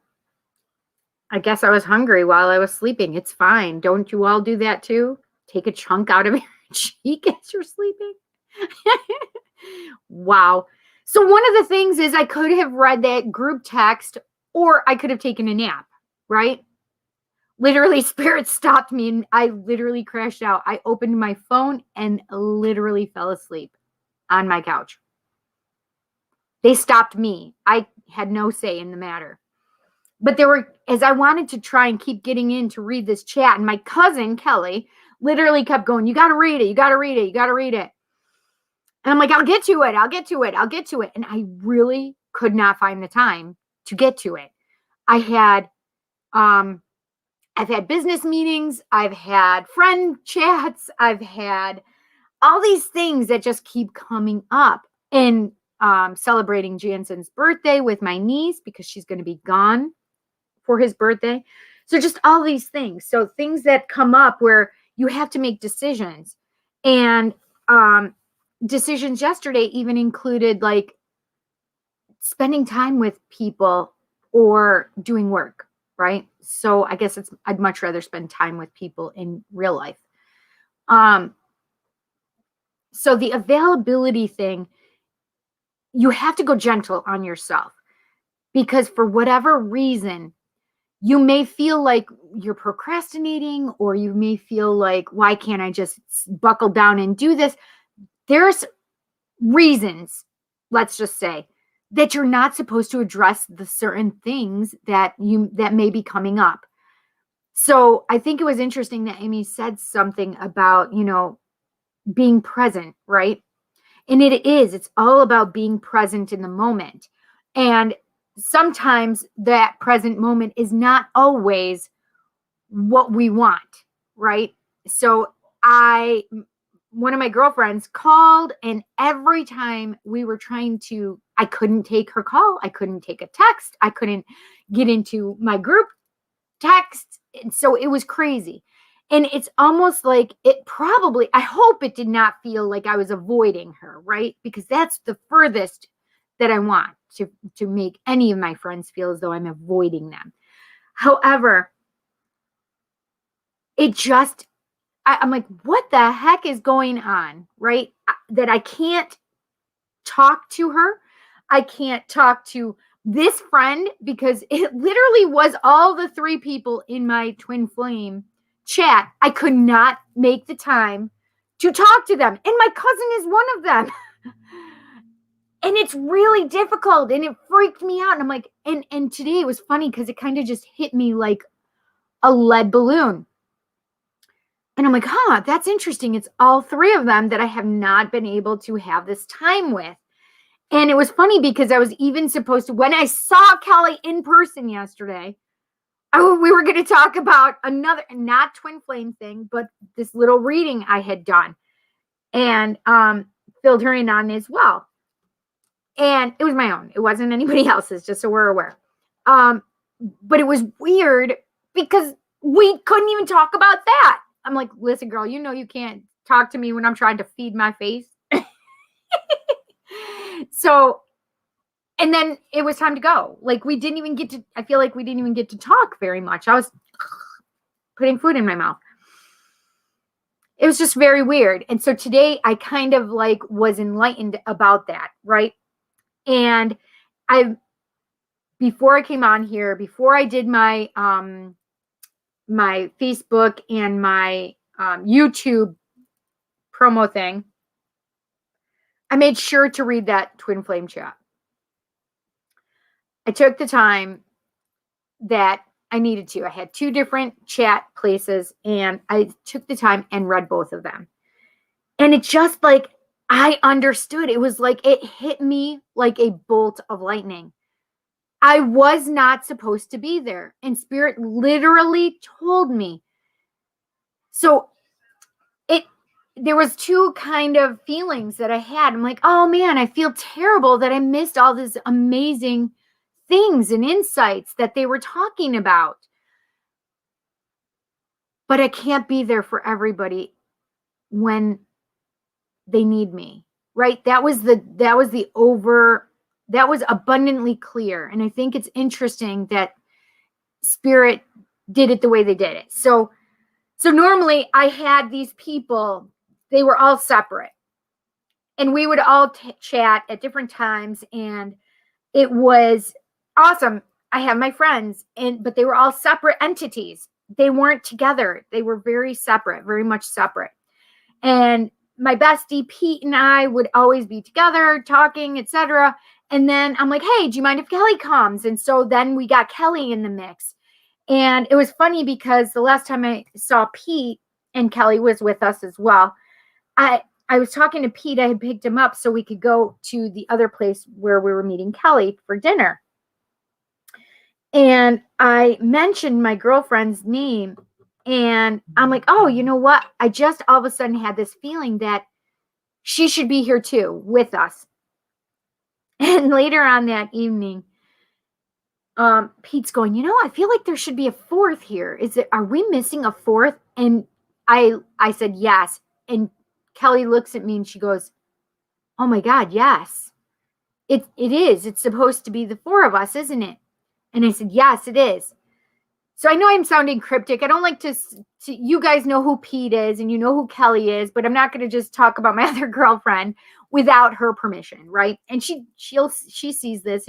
I guess I was hungry while I was sleeping. It's fine. Don't you all do that too? Take a chunk out of your cheek as you're sleeping? Wow. So one of the things is I could have read that group text or I could have taken a nap, right? Literally, spirit stopped me and I literally crashed out. I opened my phone and literally fell asleep on my couch. They stopped me. I had no say in the matter. But as I wanted to try and keep getting in to read this chat, and my cousin, Kelly, literally kept going, you got to read it. You got to read it. You got to read it. And I'm like, I'll get to it. I'll get to it. I'll get to it. And I really could not find the time to get to it. I've had business meetings. I've had friend chats. I've had all these things that just keep coming up. And celebrating Jansen's birthday with my niece because she's going to be gone for his birthday. So just all these things. So things that come up where you have to make decisions. And decisions yesterday even included like spending time with people or doing work, right? So I guess I'd much rather spend time with people in real life. So the availability thing, you have to go gentle on yourself, because for whatever reason, you may feel like you're procrastinating, or you may feel like, why can't I just buckle down and do this? There's reasons, let's just say, that you're not supposed to address the certain things that may be coming up. So I think it was interesting that Amy said something about, being present, right? And it's all about being present in the moment. And sometimes that present moment is not always what we want, right? So one of my girlfriends called, and every time we were I couldn't take her call. I couldn't take a text. I couldn't get into my group text. And so it was crazy. And it's almost like I hope it did not feel like I was avoiding her, right? Because that's the furthest that I want, to make any of my friends feel as though I'm avoiding them. However, I'm like, what the heck is going on, right? That I can't talk to her. I can't talk to this friend, because it literally was all the 3 people in my twin flame chat. I could not make the time to talk to them. And my cousin is one of them. And it's really difficult, and it freaked me out. And I'm like, and today it was funny because it kind of just hit me like a lead balloon. And I'm like, that's interesting. It's all 3 of them that I have not been able to have this time with. And it was funny because I was even supposed to, when I saw Kelly in person yesterday, we were going to talk about another, not twin flame thing, but this little reading I had done, and filled her in on as well. And it was my own. It wasn't anybody else's, just so we're aware. But it was weird because we couldn't even talk about that. I'm like, listen, girl, you can't talk to me when I'm trying to feed my face. So, and then it was time to go. Like, I feel like we didn't even get to talk very much. I was putting food in my mouth. It was just very weird. And so today I kind of like was enlightened about that, right? And before I came on here, before I did my my Facebook and my YouTube promo thing, I made sure to read that twin flame chat. I took the time that I needed to. I had 2 different chat places, and I took the time and read both of them. And it just like, I understood. It was like it hit me like a bolt of lightning. I was not supposed to be there. And Spirit literally told me. So there was 2 kind of feelings that I had. I'm like, oh man, I feel terrible that I missed all these amazing things and insights that they were talking about. But I can't be there for everybody when they need me, right? That was abundantly clear. And I think it's interesting that Spirit did it the way they did it. So normally I had these people, they were all separate, and we would all chat at different times, and it was awesome. I have my friends, but they were all separate entities. They weren't together. They were very separate, very much separate. And my bestie Pete and I would always be together talking, etc. And then I'm like, hey, do you mind if Kelly comes? And so then we got Kelly in the mix. And it was funny because the last time I saw Pete, and Kelly was with us as well, I was talking to Pete. I had picked him up so we could go to the other place where we were meeting Kelly for dinner. And I mentioned my girlfriend's name, and I'm like, oh, you know what? I just all of a sudden had this feeling that she should be here too with us. And later on that evening, Pete's going, I feel like there should be a 4th here. Are we missing a 4th? And I said, yes. And Kelly looks at me and she goes, oh my God, yes. It is. It's supposed to be the 4 of us, isn't it? And I said, yes, it is. So I know I'm sounding cryptic. I don't like to you guys know who Pete is and you know who Kelly is, but I'm not going to just talk about my other girlfriend without her permission, right? And she sees this,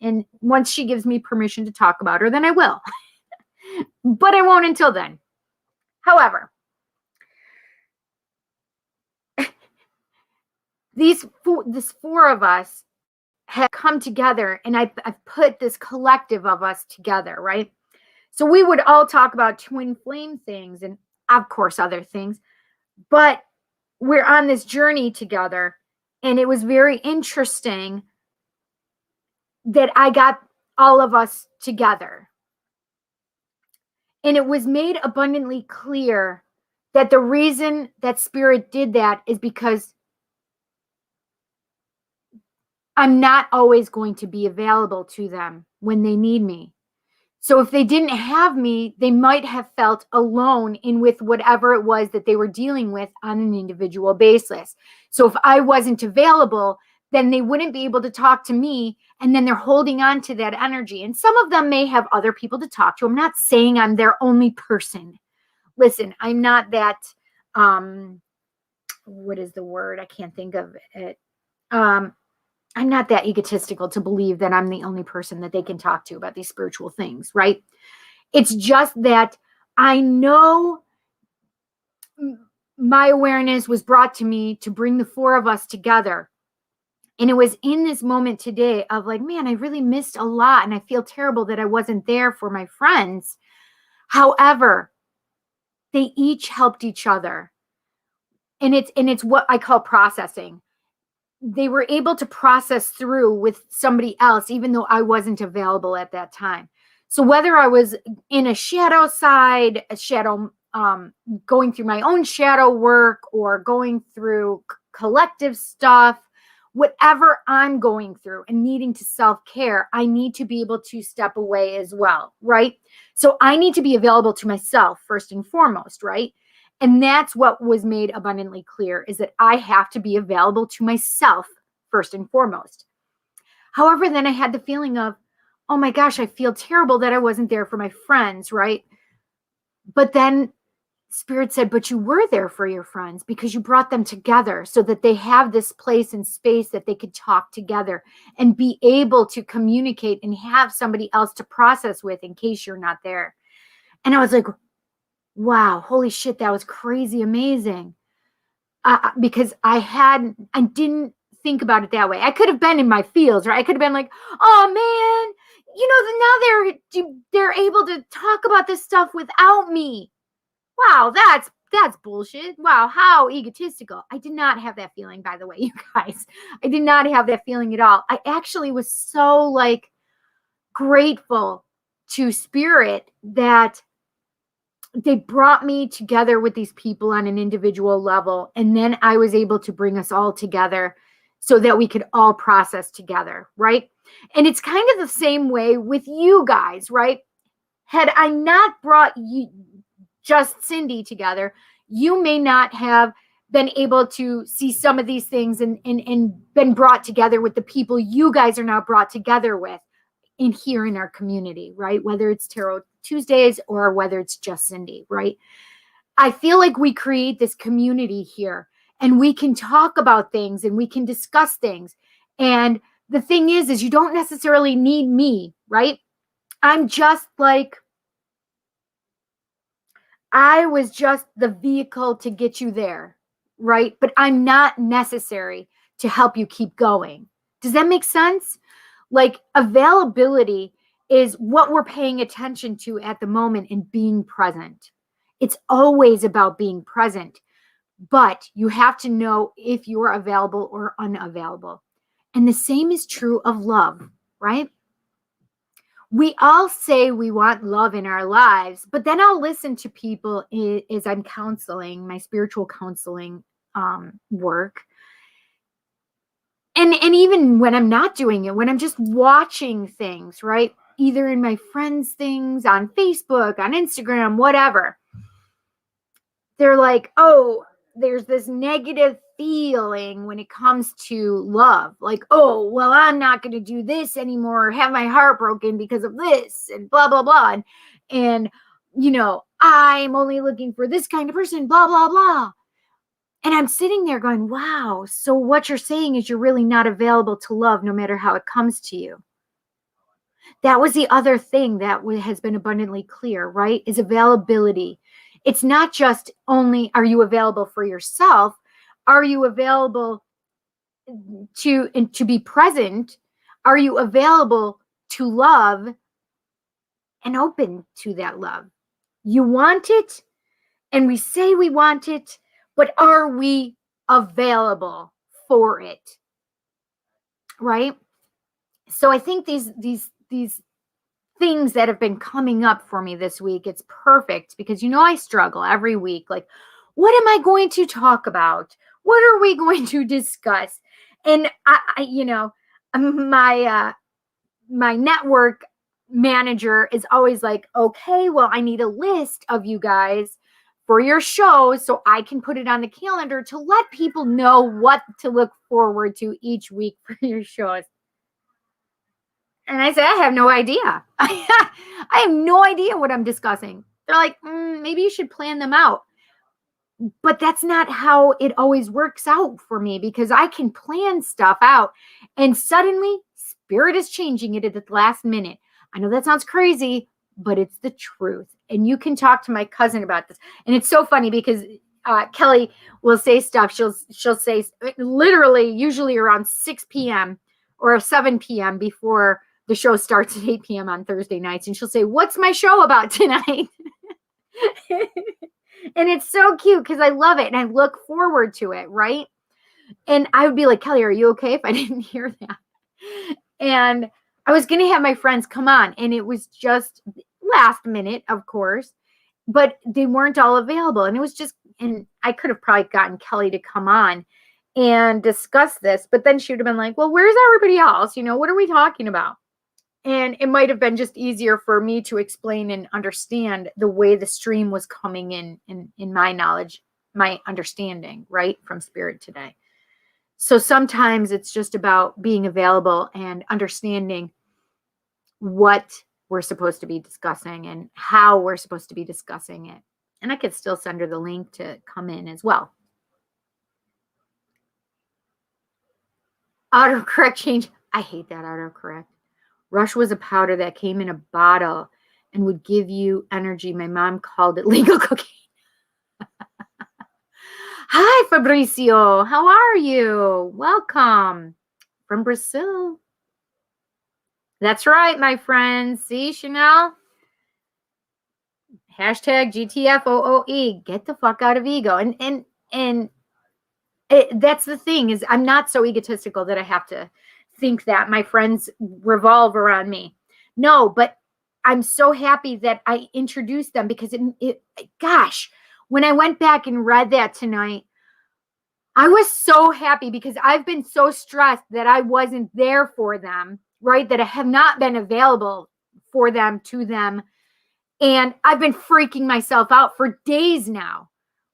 and once she gives me permission to talk about her, then I will. But I won't until then. However, this four of us have come together, and I've put this collective of us together, right? So we would all talk about twin flame things and, of course, other things, but we're on this journey together, and it was very interesting that I got all of us together. And it was made abundantly clear that the reason that Spirit did that is because I'm not always going to be available to them when they need me. So if they didn't have me, they might have felt alone in with whatever it was that they were dealing with on an individual basis. So if I wasn't available, then they wouldn't be able to talk to me, and then they're holding on to that energy. And some of them may have other people to talk to. I'm not saying I'm their only person. Listen, I'm not that, what is the word? I can't think of it. I'm not that egotistical to believe that I'm the only person that they can talk to about these spiritual things, right? It's just that I know my awareness was brought to me to bring the four of us together. And it was in this moment today of like, man, I really missed a lot. And I feel terrible that I wasn't there for my friends. However, they each helped each other. And it's what I call processing. They were able to process through with somebody else, even though I wasn't available at that time. So whether I was in a shadow side, going through my own shadow work, or going through collective stuff, whatever I'm going through and needing to self-care, I need to be able to step away as well, right? So I need to be available to myself first and foremost, right? And that's what was made abundantly clear, is that I have to be available to myself first and foremost. However, then I had the feeling of, oh my gosh, I feel terrible that I wasn't there for my friends, right? But then Spirit said, but you were there for your friends because you brought them together so that they have this place and space that they could talk together and be able to communicate and have somebody else to process with in case you're not there. And I was like, wow, holy shit, that was crazy amazing. Because I didn't think about it that way. I could have been in my feels, right? I could have been like, oh man, now they're able to talk about this stuff without me. Wow, that's bullshit. Wow, how egotistical. I did not have that feeling, by the way, you guys. I did not have that feeling at all. I actually was so like grateful to Spirit that they brought me together with these people on an individual level. And then I was able to bring us all together so that we could all process together, right? And it's kind of the same way with you guys, right? Had I not brought you, just Cindy, together, you may not have been able to see some of these things and been brought together with the people you guys are now brought together with here in our community, right? Whether it's Tarot Tuesdays or whether it's just Cindy, right? I feel like we create this community here, and we can talk about things and we can discuss things. And the thing is you don't necessarily need me, right? I'm just like, I was just the vehicle to get you there, right? But I'm not necessary to help you keep going. Does that make sense? Like, availability is what we're paying attention to at the moment and being present. It's always about being present, but you have to know if you're available or unavailable. And the same is true of love, right? We all say we want love in our lives, but then I'll listen to people as I'm counseling, my spiritual counseling work. And even when I'm not doing it, when I'm just watching things, right? Either in my friends' things on Facebook, on Instagram, whatever. They're like, oh, there's this negative feeling when it comes to love. Like, oh, well, I'm not going to do this anymore or have my heart broken because of this and blah, blah, blah. And, I'm only looking for this kind of person, blah, blah, blah. And I'm sitting there going, wow. So what you're saying is you're really not available to love no matter how it comes to you. That was the other thing that has been abundantly clear, right? Is availability. It's not just only, are you available for yourself? Are you available to be present? Are you available to love and open to that love? You want it, and we say we want it, but are we available for it? Right? So I think these things that have been coming up for me this week, it's perfect because I struggle every week. Like, what am I going to talk about? What are we going to discuss? And my network manager is always like, okay, well, I need a list of you guys for your shows so I can put it on the calendar to let people know what to look forward to each week for your shows. And I said, I have no idea. I have no idea what I'm discussing. They're like, maybe you should plan them out. But that's not how it always works out for me, because I can plan stuff out and suddenly spirit is changing it at the last minute. I know that sounds crazy, but it's the truth. And you can talk to my cousin about this. And it's so funny because Kelly will say stuff. She'll say literally usually around 6 p.m. or 7 p.m. before the show starts at 8 p.m. on Thursday nights. And she'll say, what's my show about tonight? And it's so cute because I love it and I look forward to it, right? And I would be like, Kelly, are you okay if I didn't hear that? And I was going to have my friends come on, and it was just last minute, of course, but they weren't all available. And it was just, and I could have probably gotten Kelly to come on and discuss this, but then she would have been like, well, where's everybody else? What are we talking about? And it might have been just easier for me to explain and understand the way the stream was coming in my knowledge, my understanding, right, from spirit today. So sometimes it's just about being available and understanding what we're supposed to be discussing and how we're supposed to be discussing it. And I could still send her the link to come in as well. Autocorrect change. I hate that autocorrect. Rush was a powder that came in a bottle and would give you energy. My mom called it legal cocaine. Hi, Fabricio. How are you? Welcome from Brazil. That's right, my friends. See, Chanel? Hashtag GTFOOE. Get the fuck out of ego. And that's the thing, is I'm not so egotistical that I have to think that my friends revolve around me. No, but I'm so happy that I introduced them, because gosh, when I went back and read that tonight, I was so happy because I've been so stressed that I wasn't there for them, right? That I have not been available for them, to them. And I've been freaking myself out for days now.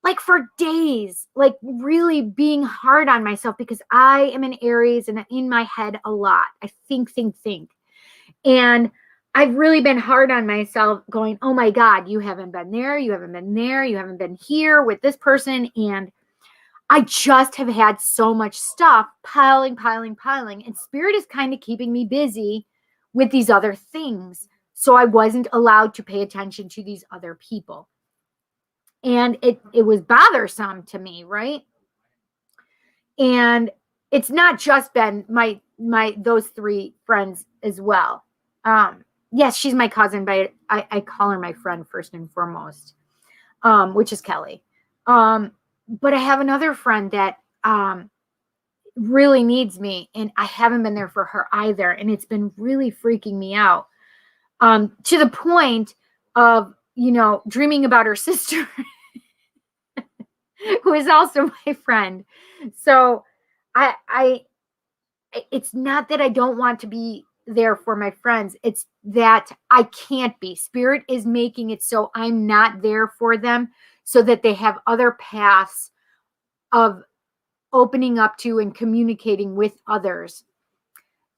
Like for days, like really being hard on myself, because I am in Aries and in my head a lot. I think. And I've really been hard on myself, going, oh my God, you haven't been there. You haven't been there. You haven't been here with this person. And I just have had so much stuff piling. And spirit is kind of keeping me busy with these other things. So I wasn't allowed to pay attention to these other people. And it was bothersome to me, right? And it's not just been those three friends as well. Yes, she's my cousin, but I call her my friend first and foremost, which is Kelly. But I have another friend that really needs me, and I haven't been there for her either. And it's been really freaking me out, to the point of, dreaming about her sister, who is also my friend. So it's not that I don't want to be there for my friends. It's that I can't be. Spirit is making it so I'm not there for them, so that they have other paths of opening up to and communicating with others.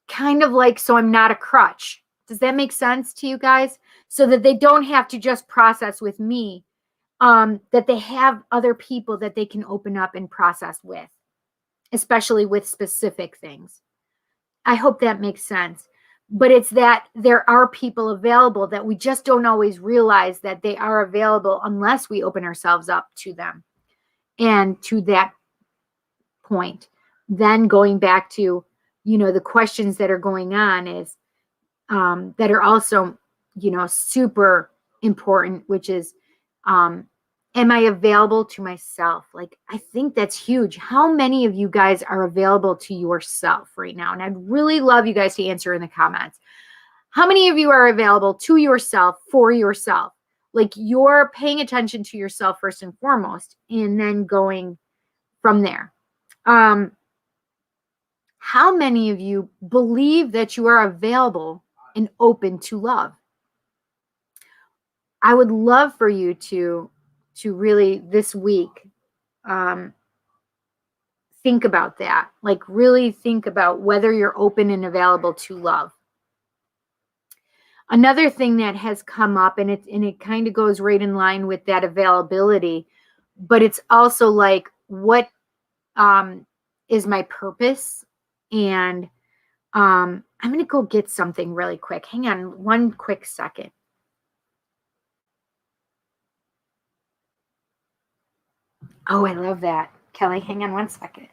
Kind of like, so I'm not a crutch. Does that make sense to you guys? So that they don't have to just process with me, that they have other people that they can open up and process with, especially with specific things. I hope that makes sense. But it's that there are people available that we just don't always realize that they are available unless we open ourselves up to them. And to that point, then going back to, the questions that are going on is, that are also, super important, which is, am I available to myself? Like, I think that's huge. How many of you guys are available to yourself right now? And I'd really love you guys to answer in the comments. How many of you are available to yourself, for yourself? Like, you're paying attention to yourself first and foremost, and then going from there. How many of you believe that you are available and open to love? I would love for you to really this week think about that. Like, really think about whether you're open and available to love. Another thing that has come up, and it kind of goes right in line with that availability, but it's also like, what is my purpose? And I'm going to go get something really quick. Hang on one quick second. Oh, I love that. Kelly, hang on one second.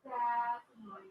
That's annoying.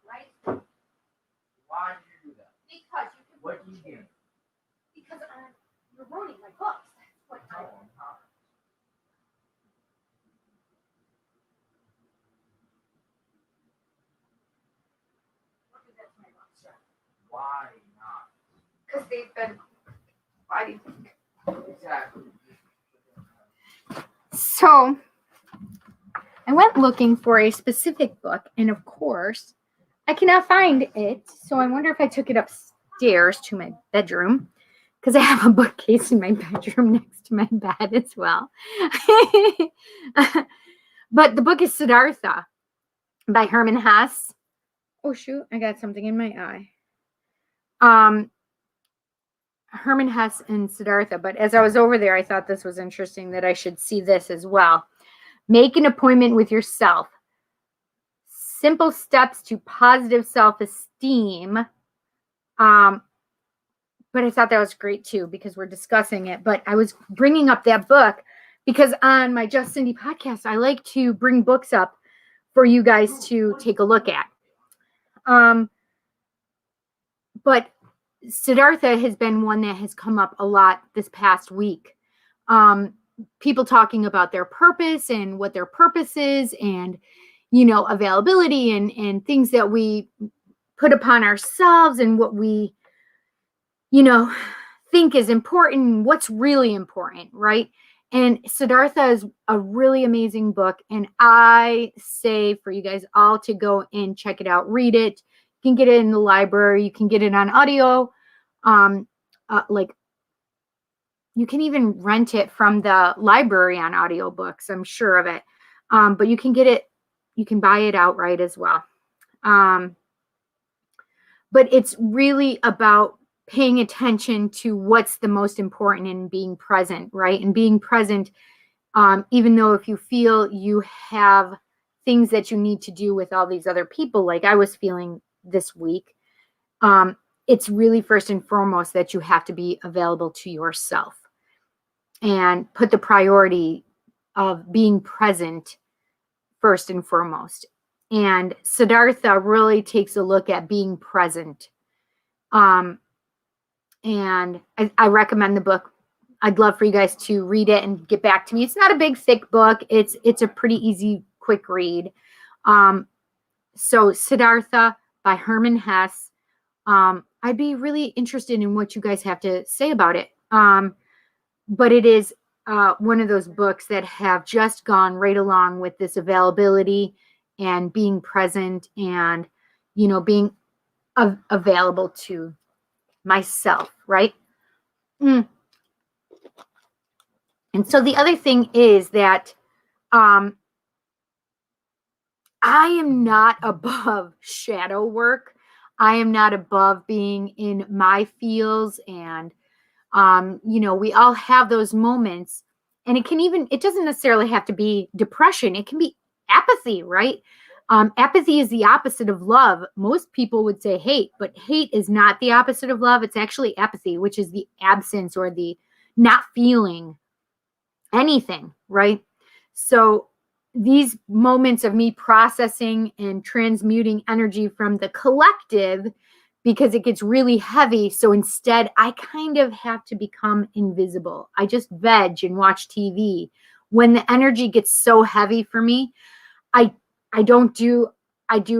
Right? Why do you do that? Because you can. What do you do? Because you're ruining my books. That's what No, I'm not. Why not? Because they've been. Why do you think? Exactly. So I went looking for a specific book, and of course, I cannot find it. So I wonder if I took it upstairs to my bedroom, because I have a bookcase in my bedroom next to my bed as well. But the book is Siddhartha by Herman Hesse. Oh shoot, I got something in my eye. Herman Hesse and Siddhartha. But as I was over there, I thought this was interesting, that I should see this as well. Make an appointment with yourself. Simple steps to positive self-esteem. But I thought that was great too, because we're discussing it. But I was bringing up that book because on my Just Cindy podcast, I like to bring books up for you guys to take a look at. But Siddhartha has been one that has come up a lot this past week. People talking about their purpose and what their purpose is, and, you know, availability and things that we put upon ourselves and what we, you know, think is important, what's really important, right? And Siddhartha is a really amazing book. And I say for you guys all to go and check it out, read it. You can get it in the library. You can get it on audio. Like you can even rent it from the library on audiobooks. I'm sure of it. But you can get it, you can buy it outright as well. But it's really about paying attention to what's the most important in being present, right? And being present, even though if you feel you have things that you need to do with all these other people, like I was feeling this week, it's really first and foremost that you have to be available to yourself and put the priority of being present first and foremost. And Siddhartha really takes a look at being present. And I recommend the book. I'd love for you guys to read it and get back to me. It's not a big, thick book. It's a pretty easy, quick read. So Siddhartha by Hermann Hesse. I'd be really interested in what you guys have to say about it. But it is one of those books that have just gone right along with this availability and being present and, you know, being available to myself, right? And so the other thing is that I am not above shadow work. I am not above being in my feels. And, you know, we all have those moments. And it doesn't necessarily have to be depression. It can be apathy, right? Apathy is the opposite of love. Most people would say hate, but hate is not the opposite of love. It's actually apathy, which is the absence or the not feeling anything, right? So these moments of me processing and transmuting energy from the collective, because it gets really heavy. So instead, I kind of have to become invisible. I just veg and watch TV. When the energy gets so heavy for me, I do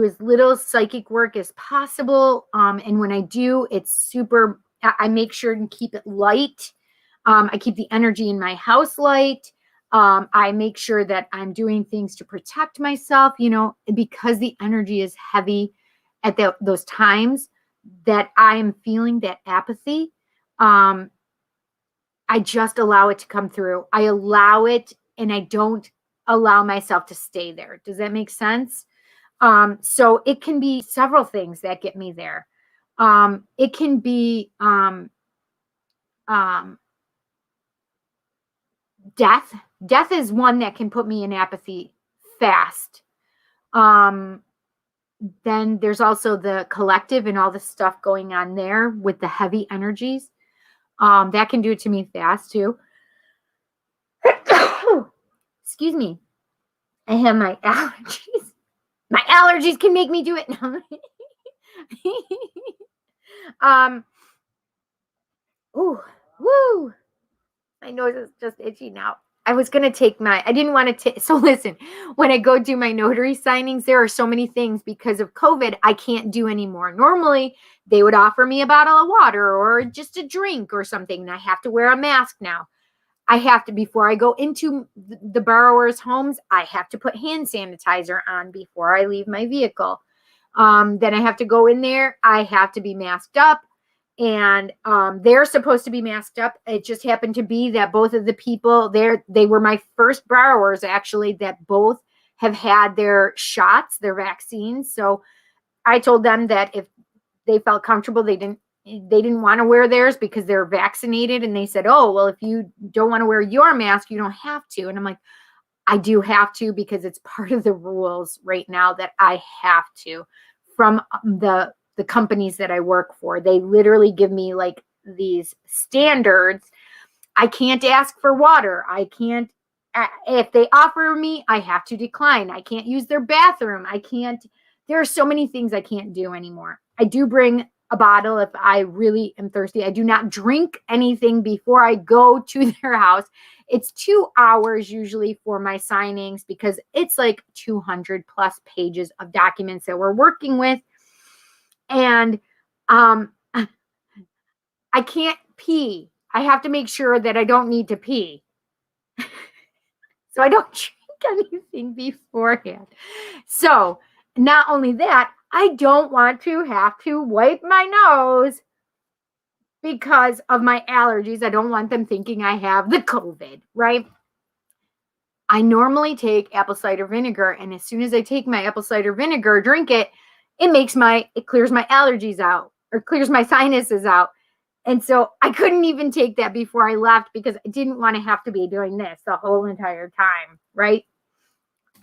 as little psychic work as possible. And when I do, I make sure to keep it light. I keep the energy in my house light. I make sure that I'm doing things to protect myself, you know, because the energy is heavy at those times that I am feeling that apathy. I just allow it to come through. I allow it, and I don't allow myself to stay there. Does that make sense? So it can be several things that get me there. It can be death. Death is one that can put me in apathy fast. Then there's also the collective and all the stuff going on there with the heavy energies. That can do it to me fast too. Excuse me. I have my allergies. My allergies can make me do it. Ooh, woo. My nose is just itchy now. I was going to take I didn't want to so listen, when I go do my notary signings, there are so many things because of COVID I can't do anymore. Normally, they would offer me a bottle of water or just a drink or something, and I have to wear a mask now. I have to, before I go into the borrower's homes, I have to put hand sanitizer on before I leave my vehicle. Then I have to go in there. I have to be masked up. And they're supposed to be masked up. It just happened to be that both of the people there, they were my first borrowers, actually, that both have had their shots, their vaccines. So I told them that if they felt comfortable, they didn't want to wear theirs because they're vaccinated. And they said, oh, well, if you don't want to wear your mask, you don't have to. And I'm like, I do have to, because it's part of the rules right now that I have to, from the companies that I work for. They literally give me like these standards. I can't ask for water. I can't If they offer me, I have to decline. I can't use their bathroom. There are so many things I can't do anymore. I do bring a bottle if I really am thirsty. I do not drink anything before I go to their house. It's 2 hours usually for my signings because it's like 200 plus pages of documents that we're working with. And I can't pee. I have to make sure that I don't need to pee. So I don't drink anything beforehand. So not only that, I don't want to have to wipe my nose because of my allergies. I don't want them thinking I have the COVID, right? I normally take apple cider vinegar, and as soon as I take my apple cider vinegar, drink it, it clears my allergies out or clears my sinuses out. And so I couldn't even take that before I left because I didn't want to have to be doing this the whole entire time, right?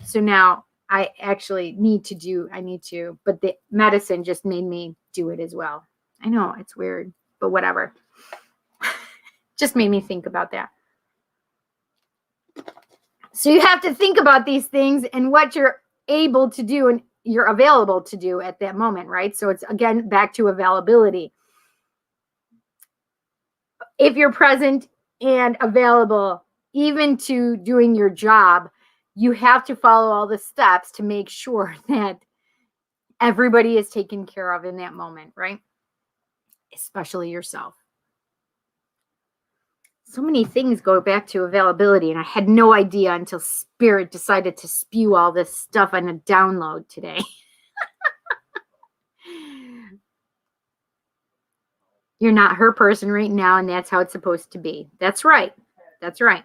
So now I actually need to, but the medicine just made me do it as well. I know it's weird, but whatever. Just made me think about that. So you have to think about these things and what you're able to do and you're available to do at that moment, right? So it's again back to availability. If you're present and available, even to doing your job, you have to follow all the steps to make sure that everybody is taken care of in that moment, right? Especially yourself. So many things go back to availability, and I had no idea until Spirit decided to spew all this stuff on a download today. You're not her person right now, and that's how it's supposed to be. That's right. That's right.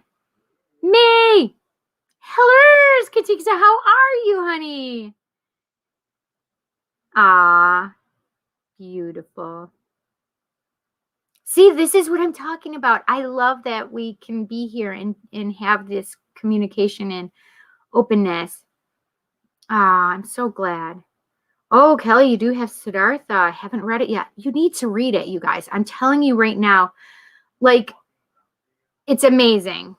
Me! Hello, Katiksa. How are you, honey? Ah, beautiful. See, this is what I'm talking about. I love that we can be here and have this communication and openness. Ah, I'm so glad. Oh, Kelly, you do have Siddhartha. I haven't read it yet. You need to read it, you guys. I'm telling you right now, like, it's amazing.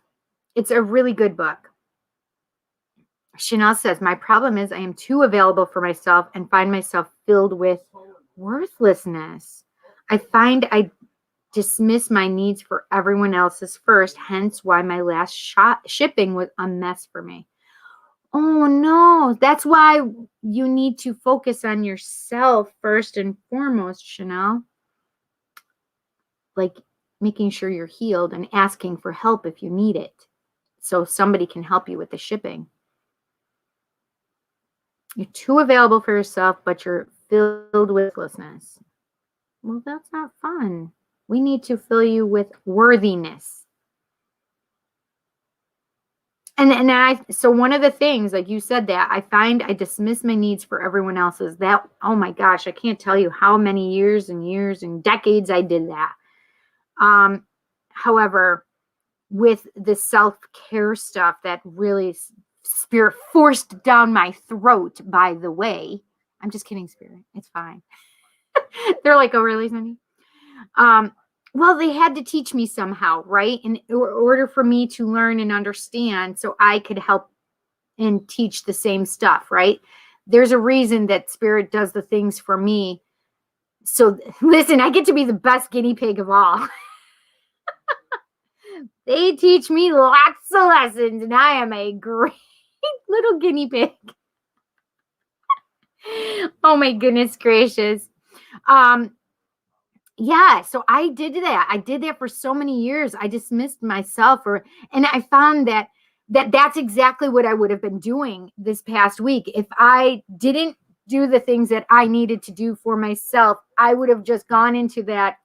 It's a really good book. Chanel says, my problem is I am too available for myself and find myself filled with worthlessness. I find I dismiss my needs for everyone else's first, hence why my last shipping was a mess for me. Oh no, that's why you need to focus on yourself first and foremost, Chanel. Like making sure you're healed and asking for help if you need it, so somebody can help you with the shipping. You're too available for yourself, but you're filled with worthlessness. Well, that's not fun. We need to fill you with worthiness. So one of the things, like you said, that I find I dismiss my needs for everyone else's. That, oh my gosh, I can't tell you how many years and years and decades I did that. However, with the self-care stuff that really Spirit forced down my throat, by the way. I'm just kidding, Spirit. It's fine. They're like, oh, really, Cindy? Well, they had to teach me somehow, right? In order for me to learn and understand so I could help and teach the same stuff, right? There's a reason that Spirit does the things for me. So listen, I get to be the best guinea pig of all. They teach me lots of lessons, and I am a great little guinea pig. Oh my goodness gracious. Yeah, so I did that. I did that for so many years. I dismissed myself, and I found that's exactly what I would have been doing this past week. If I didn't do the things that I needed to do for myself, I would have just gone into that.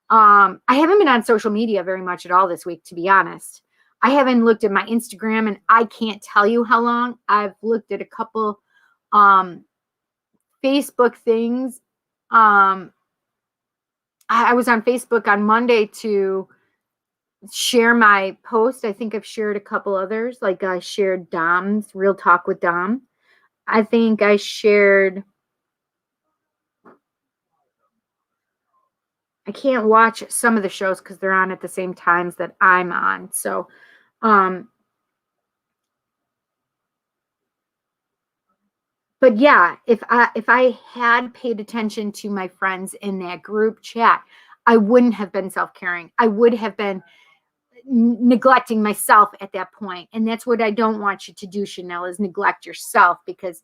I haven't been on social media very much at all this week, to be honest. I haven't looked at my Instagram, and I can't tell you how long. I've looked at a couple Facebook things. I was on Facebook on Monday to share my post. I think I've shared a couple others. Like I shared Dom's Real Talk with Dom. I think I shared, I can't watch some of the shows because they're on at the same times that I'm on. So But yeah, if I had paid attention to my friends in that group chat, I wouldn't have been self-caring. I would have been neglecting myself at that point. And that's what I don't want you to do, Chanel, is neglect yourself, because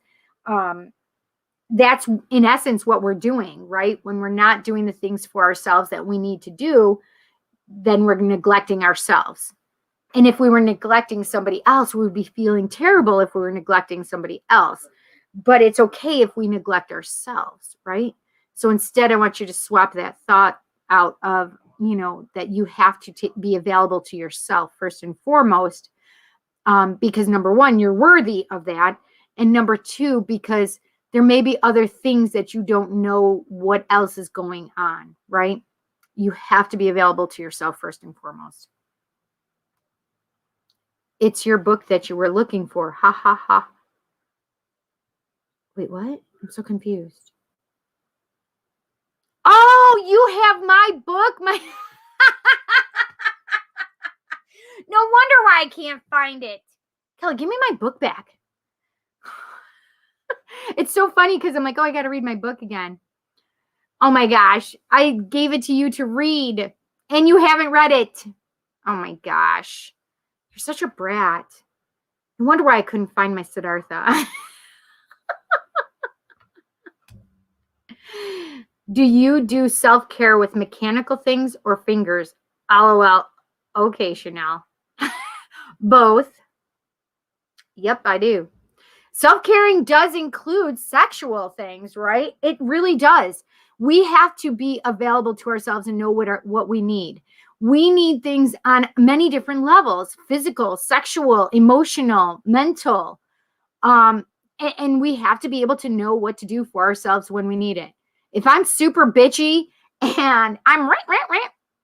that's in essence what we're doing, right? When we're not doing the things for ourselves that we need to do, then we're neglecting ourselves. And if we were neglecting somebody else, we would be feeling terrible if we were neglecting somebody else. But it's okay if we neglect ourselves, right? So instead, I want you to swap that thought out of, that you have to be available to yourself first and foremost, because number one, you're worthy of that. And number two, because there may be other things that you don't know what else is going on, right? You have to be available to yourself first and foremost. It's your book that you were looking for. Ha ha ha. Wait, what? I'm so confused. Oh, you have my book. No wonder why I can't find it. Kelly, give me my book back. It's so funny because I'm like, oh, I got to read my book again. Oh my gosh. I gave it to you to read and you haven't read it. Oh my gosh. You're such a brat. I wonder why I couldn't find my Siddhartha. Do you do self-care with mechanical things or fingers? LOL. Okay, Chanel. Both. Yep, I do. Self-caring does include sexual things, right? It really does. We have to be available to ourselves and know what we need. We need things on many different levels: physical, sexual, emotional, mental. And we have to be able to know what to do for ourselves when we need it. If I'm super bitchy and I'm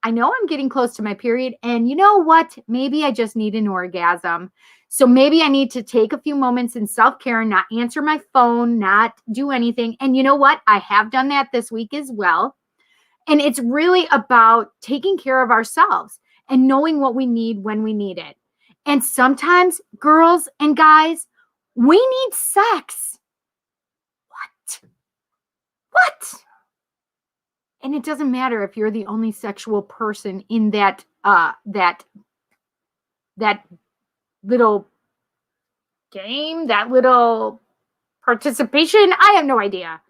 I know I'm getting close to my period, and you know what? Maybe I just need an orgasm. So maybe I need to take a few moments in self-care, not answer my phone, not do anything. And you know what? I have done that this week as well. And it's really about taking care of ourselves and knowing what we need when we need it. And sometimes, girls and guys, we need sex. What? And it doesn't matter if you're the only sexual person in that little game, that little participation. I have no idea.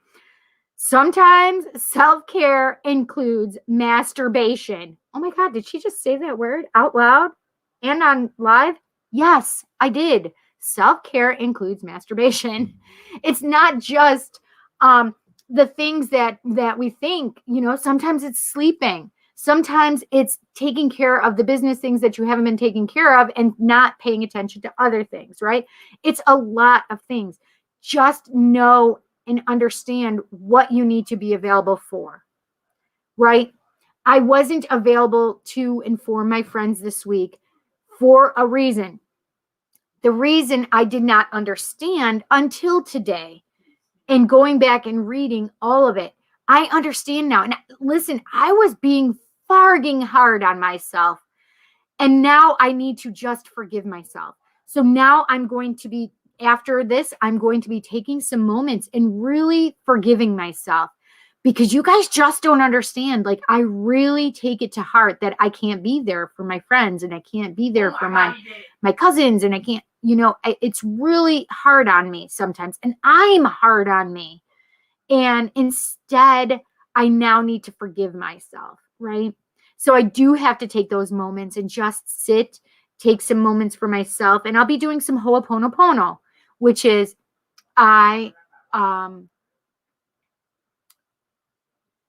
Sometimes self-care includes masturbation. Oh my God, did she just say that word out loud and on live? Yes, I did. Self-care includes masturbation. It's not just the things that we think, sometimes it's sleeping. Sometimes it's taking care of the business things that you haven't been taking care of and not paying attention to other things, right? It's a lot of things. Just know and understand what you need to be available for, right? I wasn't available to inform my friends this week for a reason. The reason I did not understand until today, and going back and reading all of it, I understand now. And listen, I was being farging hard on myself. And now I need to just forgive myself. So now after this, I'm going to be taking some moments and really forgiving myself, because you guys just don't understand. Like, I really take it to heart that I can't be there for my friends, and I can't be there for my cousins, and I can't, it's really hard on me sometimes, and I'm hard on me. And instead, I now need to forgive myself, right? So I do have to take those moments and just sit, take some moments for myself. And I'll be doing some Ho'oponopono, which is if I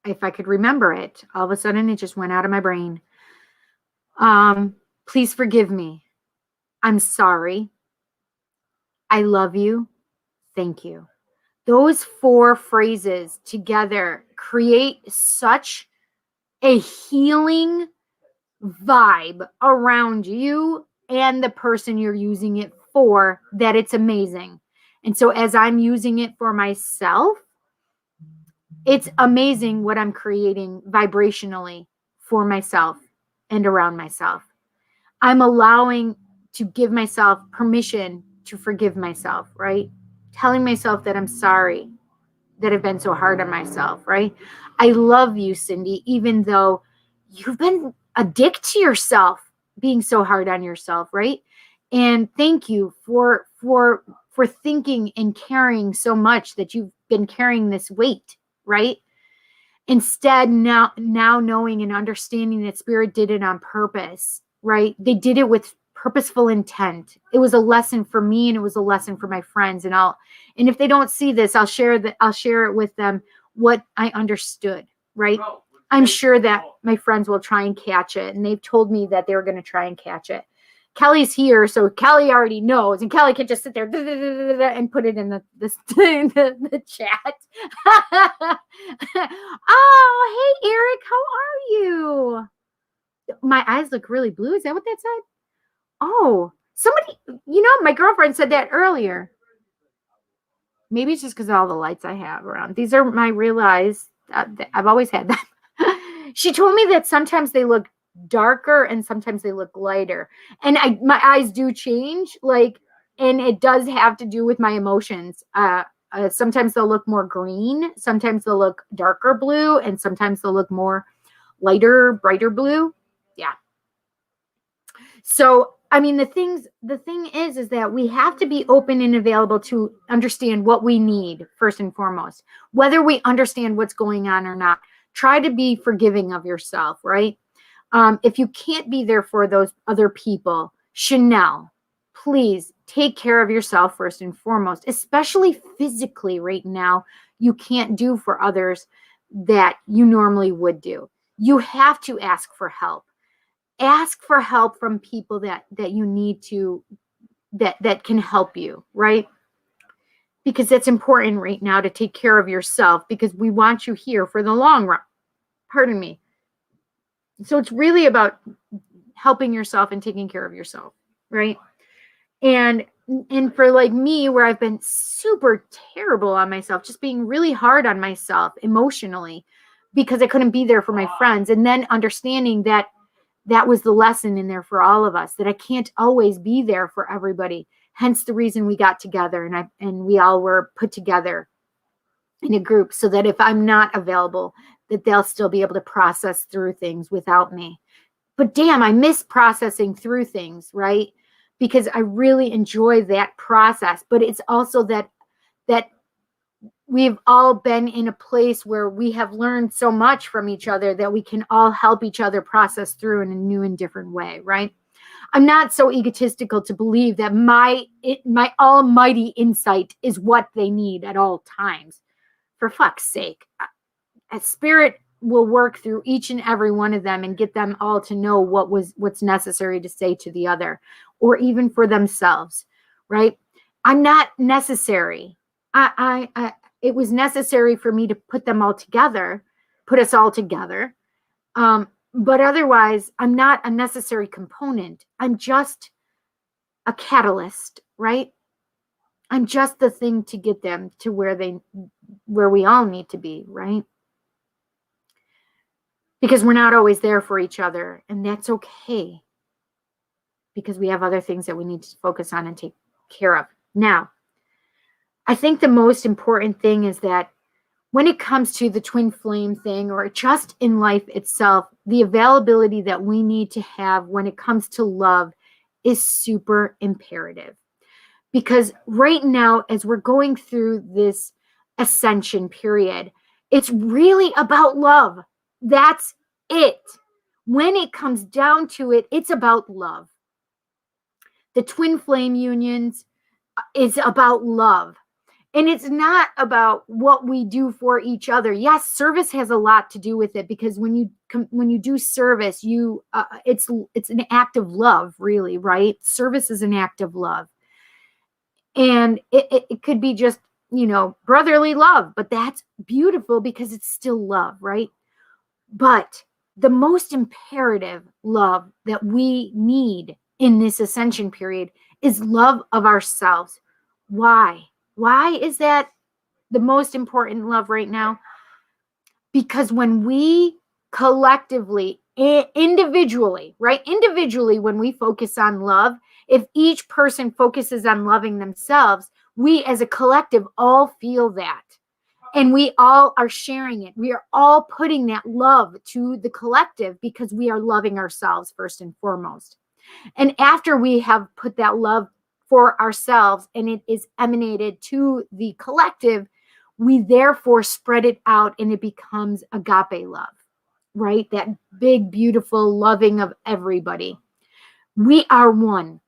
could remember it, all of a sudden it just went out of my brain. Please forgive me. I'm sorry. I love you. Thank you. Those 4 phrases together create such a healing vibe around you and the person you're using it for that it's amazing. And so as I'm using it for myself, it's amazing what I'm creating vibrationally for myself and around myself. I'm allowing to give myself permission to forgive myself, right? telling myself that I'm sorry that I've been so hard on myself, right? I love you, Cindy, even though you've been a dick to yourself, being so hard on yourself, right? And thank you for thinking and caring so much that you've been carrying this weight, right? Instead, now knowing and understanding that Spirit did it on purpose, right? They did it with purposeful intent. It was a lesson for me, and it was a lesson for my friends. And if they don't see this, I'll share it with them what I understood, right? I'm sure that my friends will try and catch it, and they've told me that they were going to try and catch it. Kelly's here, so Kelly already knows, and Kelly can just sit there and put it in the chat. Oh, hey Eric, how are you? My eyes look really blue. Is that what that said? Oh, somebody, my girlfriend said that earlier. Maybe it's just because of all the lights I have around. These are my real eyes. I've always had them. She told me that sometimes they look darker and sometimes they look lighter. And my eyes do change, and it does have to do with my emotions. Sometimes they'll look more green, sometimes they'll look darker blue, and sometimes they'll look more lighter, brighter blue. Yeah. So, I mean, the thing is that we have to be open and available to understand what we need first and foremost, whether we understand what's going on or not. Try to be forgiving of yourself, right? If you can't be there for those other people, Chanel, please take care of yourself first and foremost, especially physically right now. You can't do for others that you normally would do. You have to ask for help. Ask for help from people that you need to, that can help you, right? Because that's important right now to take care of yourself, because we want you here for the long run. Pardon me. So it's really about helping yourself and taking care of yourself, right? And for like me, where I've been super terrible on myself, just being really hard on myself emotionally because I couldn't be there for my friends, and then understanding that was the lesson in there for all of us, that I can't always be there for everybody. Hence the reason we got together and we all were put together in a group, so that if I'm not available, that they'll still be able to process through things without me. But damn, I miss processing through things, right? Because I really enjoy that process. But it's also that we've all been in a place where we have learned so much from each other that we can all help each other process through in a new and different way, right? I'm not so egotistical to believe that my almighty insight is what they need at all times. For fuck's sake. A Spirit will work through each and every one of them and get them all to know what's necessary to say to the other, or even for themselves, right? I'm not necessary. It was necessary for me to put us all together. But otherwise, I'm not a necessary component. I'm just a catalyst, right? I'm just the thing to get them to where we all need to be, right? Because we're not always there for each other, and that's okay, because we have other things that we need to focus on and take care of. Now, I think the most important thing is that when it comes to the twin flame thing, or just in life itself, the availability that we need to have when it comes to love is super imperative. Because right now, as we're going through this ascension period, it's really about love. That's it. When it comes down to it, it's about love. The twin flame unions is about love. And it's not about what we do for each other. Yes, service has a lot to do with it, because when you do service, it's an act of love, really, right? Service is an act of love. And it could be just, brotherly love, but that's beautiful because it's still love, right? But the most imperative love that we need in this ascension period is love of ourselves. Why? Why is that the most important love right now? Because when we collectively, individually, right? Individually, when we focus on love, if each person focuses on loving themselves, We as a collective all feel that. And we all are sharing it. We are all putting that love to the collective because we are loving ourselves first and foremost. And after we have put that love for ourselves and it is emanated to the collective, we therefore spread it out and it becomes agape love, right? That big, beautiful loving of everybody. We are one.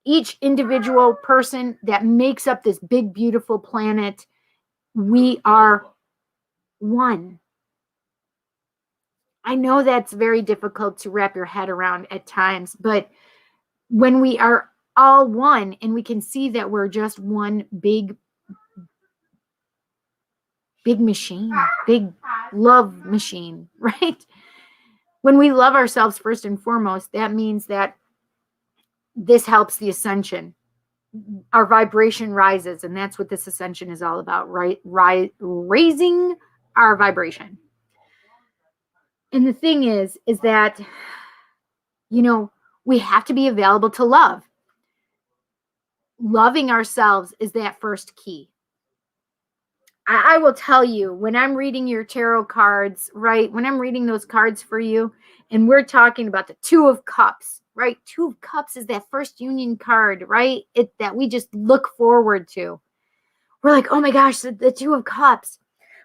Each individual person that makes up this big, beautiful planet, we are one. I know that's very difficult to wrap your head around at times, but when we are all one and we can see that we're just one big machine, big love machine, right? When we love ourselves first and foremost, that means that this helps the ascension. Our vibration rises, and that's what this ascension is all about, right? Raising our vibration. And the thing is that, we have to be available to love. Loving ourselves is that first key. I will tell you, when I'm reading your tarot cards, right? When I'm reading those cards for you, and we're talking about the Two of Cups, right? Two of Cups is that first union card, right? That we just look forward to. We're like, oh my gosh, the Two of Cups.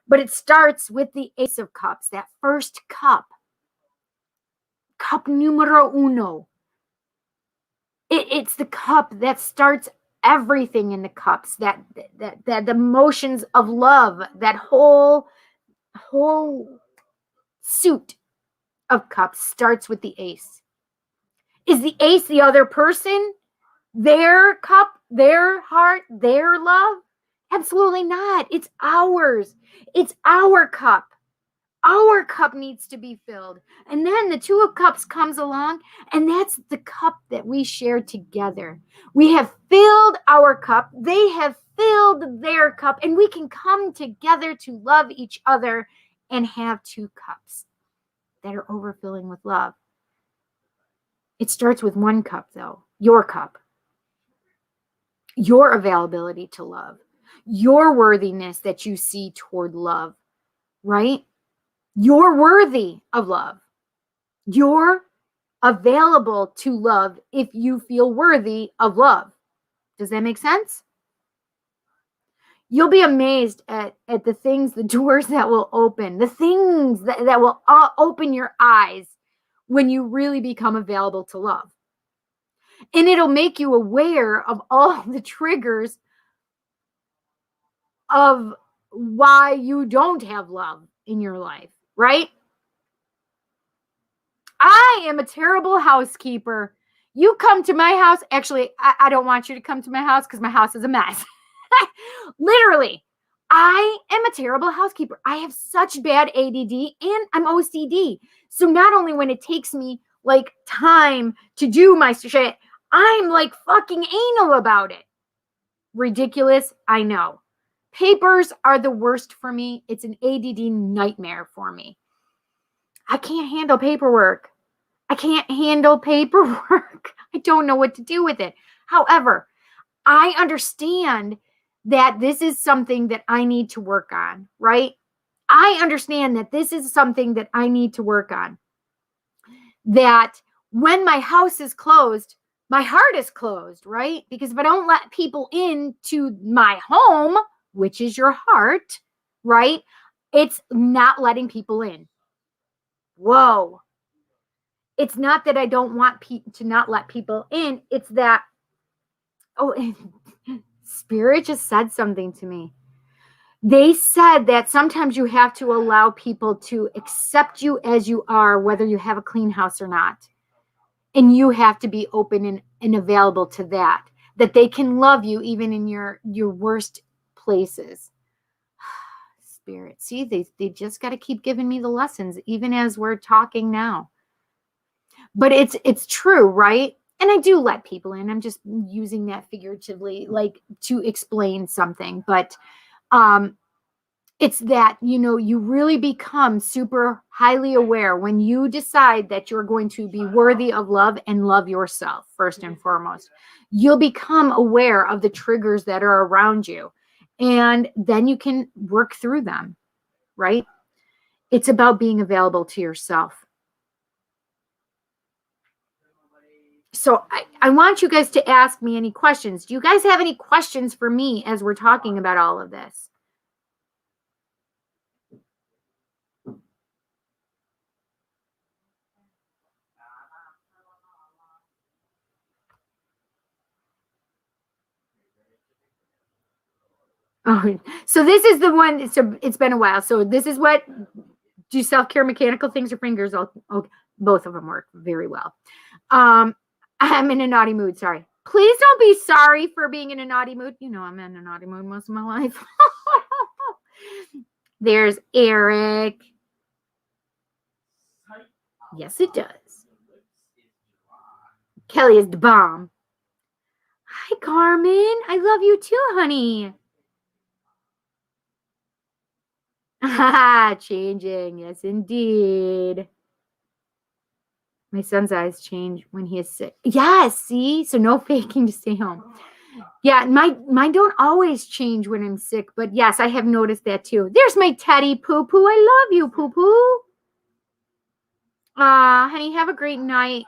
But it starts with the Ace of Cups, that first cup. Cup numero uno. It's the cup that starts everything in the cups, that the emotions of love, that whole suit of cups starts with the ace. Is the ace the other person? Their cup, their heart, their love? Absolutely not. It's ours. It's our cup. Our cup needs to be filled. And then the Two of Cups comes along, and that's the cup that we share together. We have filled our cup. They have filled their cup, and we can come together to love each other and have two cups that are overfilling with love. It starts with one cup, though, your cup. Your availability to love. Your worthiness that you see toward love, right? You're worthy of love. You're available to love if you feel worthy of love. Does that make sense? You'll be amazed at the things, the doors that will open, the things that will open your eyes when you really become available to love. And it'll make you aware of all the triggers of why you don't have love in your life, right? I am a terrible housekeeper. You come to my house. Actually, I don't want you to come to my house because my house is a mess. Literally, I am a terrible housekeeper. I have such bad ADD and I'm OCD. So not only when it takes me like time to do my shit, I'm like fucking anal about it. Ridiculous, I know. Papers are the worst for me. It's an ADD nightmare for me. I can't handle paperwork. I can't handle paperwork. I don't know what to do with it. However, I understand that this is something that I need to work on, right? I understand that this is something that I need to work on. That when my house is closed, my heart is closed, right? Because if I don't let people into my home, which is your heart, right? It's not letting people in. Whoa. It's not that I don't want to not let people in. It's that, Spirit just said something to me. They said that sometimes you have to allow people to accept you as you are, whether you have a clean house or not. And you have to be open and available to that they can love you even in your worst places. Spirit, see, they just got to keep giving me the lessons, even as we're talking now. But it's true, right? And I do let people in. I'm just using that figuratively, like to explain something. But It's that, you really become super highly aware when you decide that you're going to be worthy of love and love yourself first and foremost. You'll become aware of the triggers that are around you, and then you can work through them, right? It's about being available to yourself. So I want you guys to ask me any questions. Do you guys have any questions for me as we're talking about all of this? Oh, so this is the one. So it's been a while. So this is what, do self-care mechanical things or fingers? Both of them work very well. I'm in a naughty mood. Sorry. Please don't be sorry for being in a naughty mood. I'm in a naughty mood most of my life. There's Eric. Yes, it does. Kelly is the bomb. Hi, Carmen. I love you too, honey. Changing. Yes, indeed. My son's eyes change when he is sick. Yes, see? So no faking to stay home. Yeah, mine don't always change when I'm sick, but yes, I have noticed that too. There's my Teddy Poo Poo. I love you, Poo Poo. Honey, have a great night.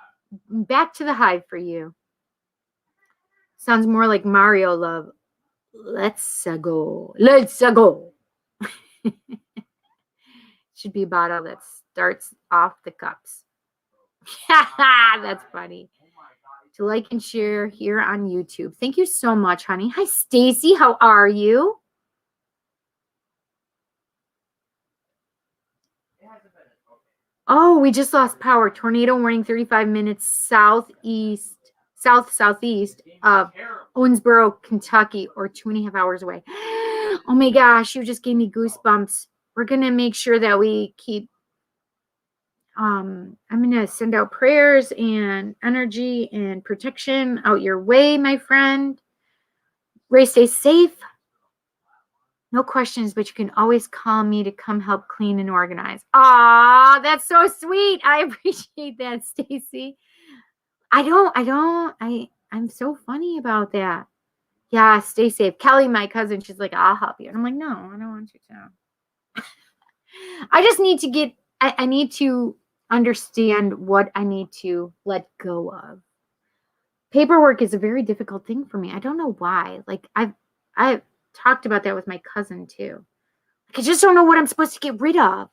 Back to the hive for you. Sounds more like Mario love. Let's go. Let's go. Should be a bottle that starts off the cups. That's funny. To like and share here on YouTube. Thank you so much, honey. Hi, Stacy. How are you? Oh, we just lost power. Tornado warning 35 minutes southeast of Owensboro, Kentucky, or 2.5 hours away. Oh my gosh, you just gave me goosebumps. We're going to make sure that we keep, I'm going to send out prayers and energy and protection out your way, my friend. Ray, stay safe. No questions, but you can always call me to come help clean and organize. Ah, that's so sweet. I appreciate that, Stacy. I'm so funny about that. Yeah, stay safe. Kelly, my cousin, she's like, I'll help you. And I'm like, no, I don't want you to. I just need to I need to understand what I need to let go of. Paperwork is a very difficult thing for me. I don't know why. Like I've talked about that with my cousin too. Like, I just don't know what I'm supposed to get rid of.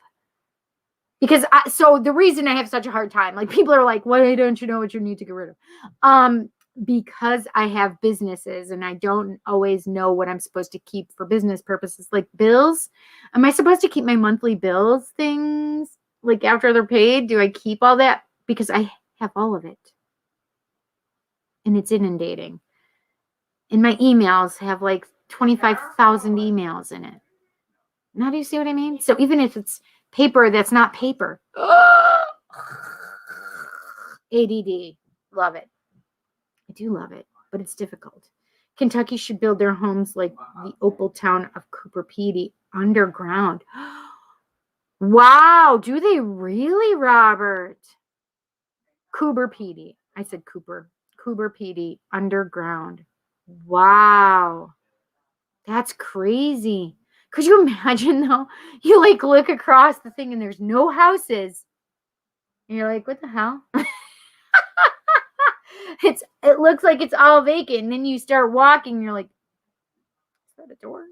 Because so the reason I have such a hard time, like people are like, why don't you know what you need to get rid of? Because I have businesses and I don't always know what I'm supposed to keep for business purposes, like bills. Am I supposed to keep my monthly bills things like after they're paid? Do I keep all that? Because I have all of it. And it's inundating. And my emails have like 25,000 emails in it. Now do you see what I mean? So even if it's paper that's not paper. ADD. Love it. I do love it, but it's difficult. Kentucky should build their homes like the opal town of Cooper Pedy underground. Wow. Do they really, Robert? Cooper Pedy. I said Cooper. Cooper Pedy underground. Wow. That's crazy. Could you imagine though? You like look across the thing and there's no houses. And you're like, what the hell? It looks like it's all vacant. And then you start walking, and you're like, is that a door?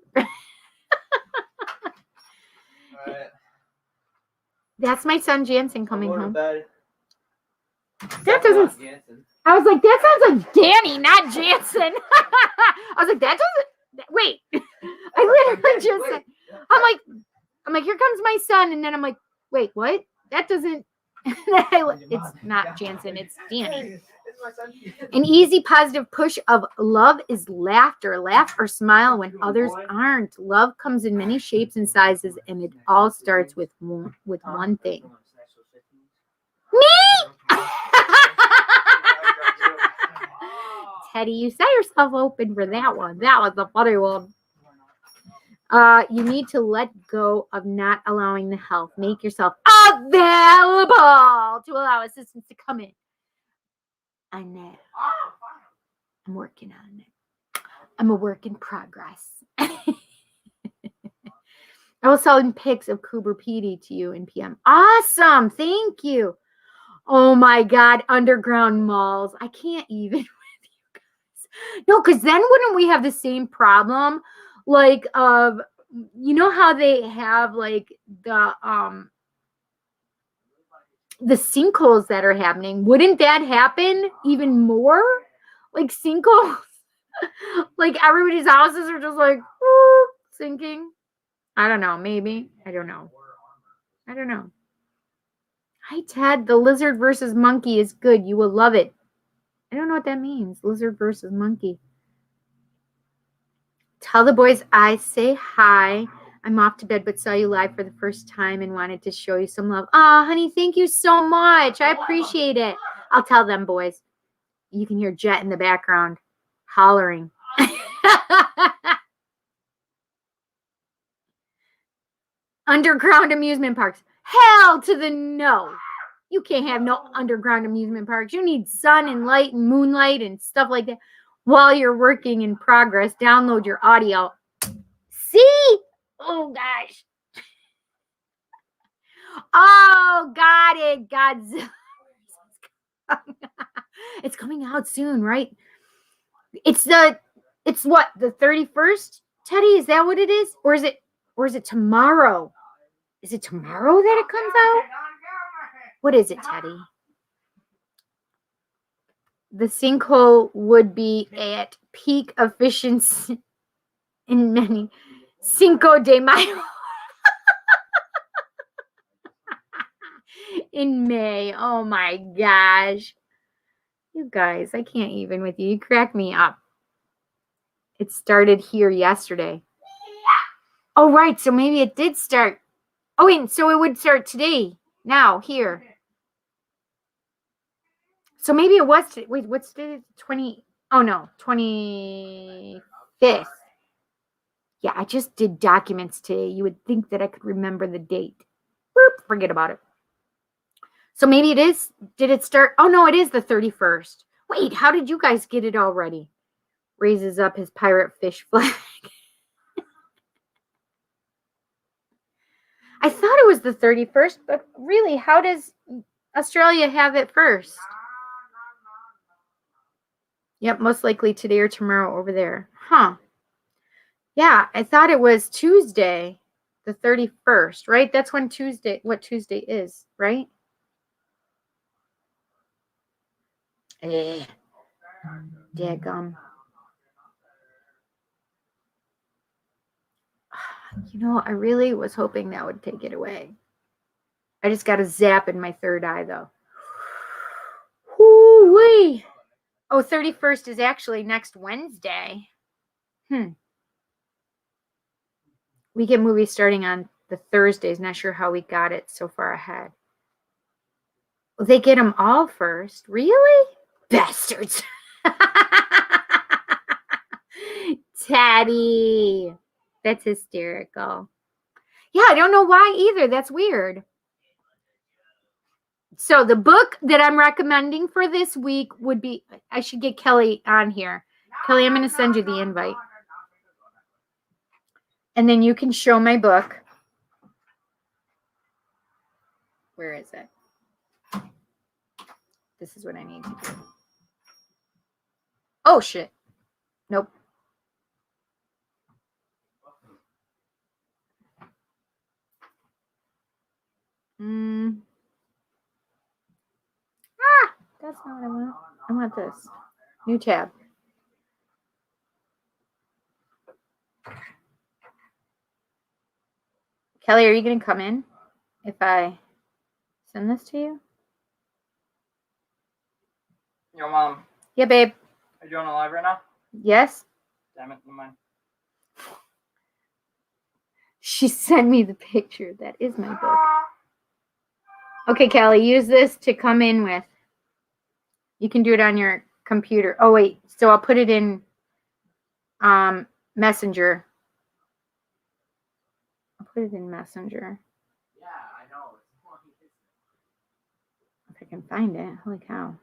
That's my son Jansen coming home. That doesn't. I was like, that sounds like Danny, not Jansen. I was like, that doesn't. Wait. I literally just said. I'm like, here comes my son, and then I'm like, wait, what? That doesn't. It's not Jansen, it's Danny. An easy positive push of love is laughter. Laugh or smile when others aren't. Love comes in many shapes and sizes, and it all starts with one thing. Me? Teddy, you set yourself open for that one. That was a funny one. You need to let go of not allowing the help. Make yourself available to allow assistance to come in. I know. I'm working on it. I'm a work in progress. I will send pics of Cooper PD to you in PM. Awesome. Thank you. Oh my God. Underground malls. I can't even with you guys. No, because then wouldn't we have the same problem? Like of, you know how they have like the sinkholes that are happening? Wouldn't that happen even more? Like sinkholes? Like everybody's houses are just like sinking. I don't know. Maybe. I don't know. Hi, Ted. The lizard versus monkey is good. You will love it. I don't know what that means. Lizard versus monkey. Tell the boys I say hi. I'm off to bed, but saw you live for the first time and wanted to show you some love. Ah, honey, thank you so much. I appreciate it. I'll tell them, boys. You can hear Jet in the background hollering. Underground amusement parks. Hell to the no. You can't have no underground amusement parks. You need sun and light and moonlight and stuff like that. While you're working in progress, download your audio. See? Oh, gosh. Oh, got it. Godzilla. It's coming out soon, right? It's what, the 31st, Teddy? Is that what it is? Or is it tomorrow? Is it tomorrow that it comes out? What is it, Teddy? The sinkhole would be at peak efficiency in many Cinco de Mayo in May. Oh my gosh. You guys, I can't even with you. You crack me up. It started here yesterday. Oh, right. So maybe it did start. Oh, wait. So it would start today. Now, here. So maybe it was. Wait, what's the 20? Oh, no. 25th. Yeah, I just did documents today. You would think that I could remember the date. Boop, forget about it. So maybe it is. Did it start? Oh, no, it is the 31st. Wait, how did you guys get it already? Raises up his pirate fish flag. I thought it was the 31st, but really, how does Australia have it first? Yep, most likely today or tomorrow over there. Huh. Yeah, I thought it was Tuesday, the 31st, right? That's when what Tuesday is, right? Daggum. You know, I really was hoping that would take it away. I just got a zap in my third eye, though. Whoo-wee. Oh, 31st is actually next Wednesday. We get movies starting on the Thursdays. Not sure how we got it so far ahead. Well, they get them all first. Really? Bastards. Teddy. That's hysterical. Yeah, I don't know why either. That's weird. So the book that I'm recommending for this week would be, I should get Kelly on here. Kelly, I'm going to send you the invite. And then you can show my book. Where is it? This is what I need to do. Oh, shit. Nope. That's not what I want. I want this. New tab. Kelly, are you going to come in if I send this to you? Yo, Mom. Yeah, babe. Are you on a live right now? Yes? Damn it, never mind. She sent me the picture. That is my book. Okay, Kelly, use this to come in with. You can do it on your computer. Oh, wait. So I'll put it in Messenger. put it in Messenger. Yeah, I know. If I can find it. Holy cow.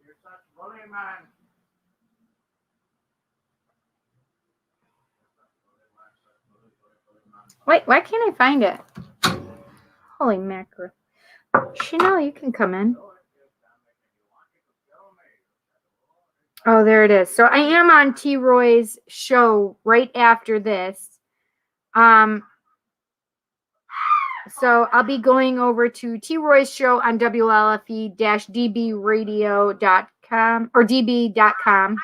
You're such bully, man. Wait, why can't I find it? Holy mackerel. Chanel, you can come in. Oh, there it is. So I am on T. Roy's show right after this. So I'll be going over to T. Roy's show on WLFE-dbradio.com or db.com.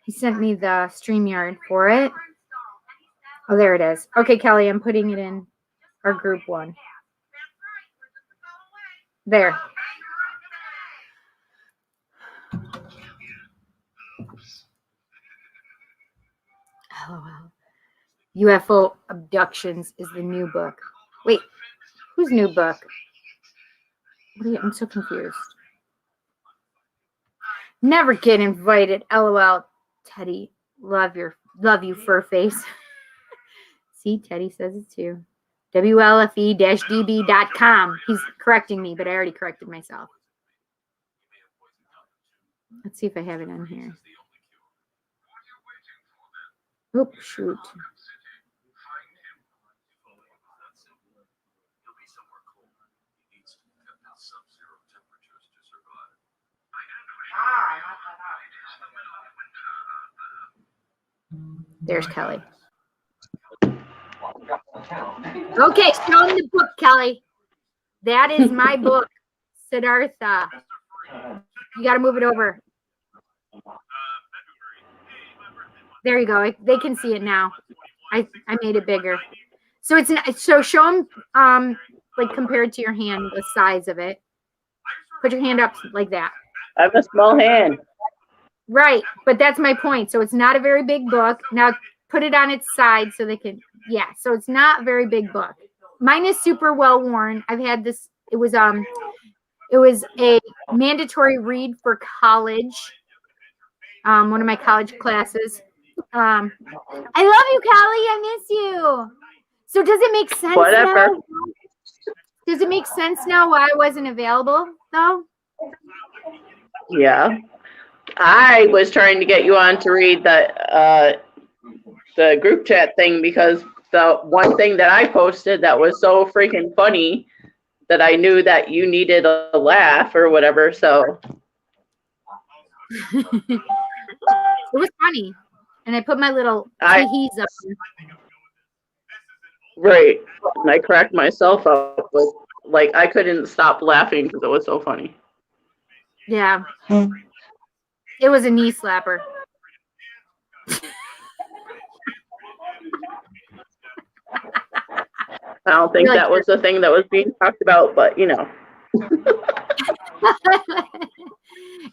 He sent me the StreamYard for it. Oh, there it is. Okay, Kelly, I'm putting it in our group one. There. LOL. UFO Abductions is the new book. Wait, whose new book? I'm so confused. Never get invited. LOL. Teddy, love you, fur face. See, Teddy says it too. WLFE-db.com. He's correcting me, but I already corrected myself. Let's see if I have it on here. Oop, shoot. There's Kelly. Okay, show him the book, Kelly. That is my book, Siddhartha. You got to move it over. There you go. They can see it now. I made it bigger. So show them like compared to your hand, the size of it. Put your hand up like that. I have a small hand. Right, but that's my point. So it's not a very big book. Now put it on its side so they can, yeah. So it's not a very big book. Mine is super well worn. I've had this. It was a mandatory read for college. One of my college classes. I love you, Kelly. I miss you. So does it make sense Whatever. now? Does it make sense now why I wasn't available though? Yeah. I was trying to get you on to read the group chat thing because the one thing that I posted that was so freaking funny that I knew that you needed a laugh or whatever. So it was funny. And I put my little teehees up. Right. And I cracked myself up with, like, I couldn't stop laughing because it was so funny. Yeah. It was a knee slapper. I don't think that was the thing that was being talked about, but you know.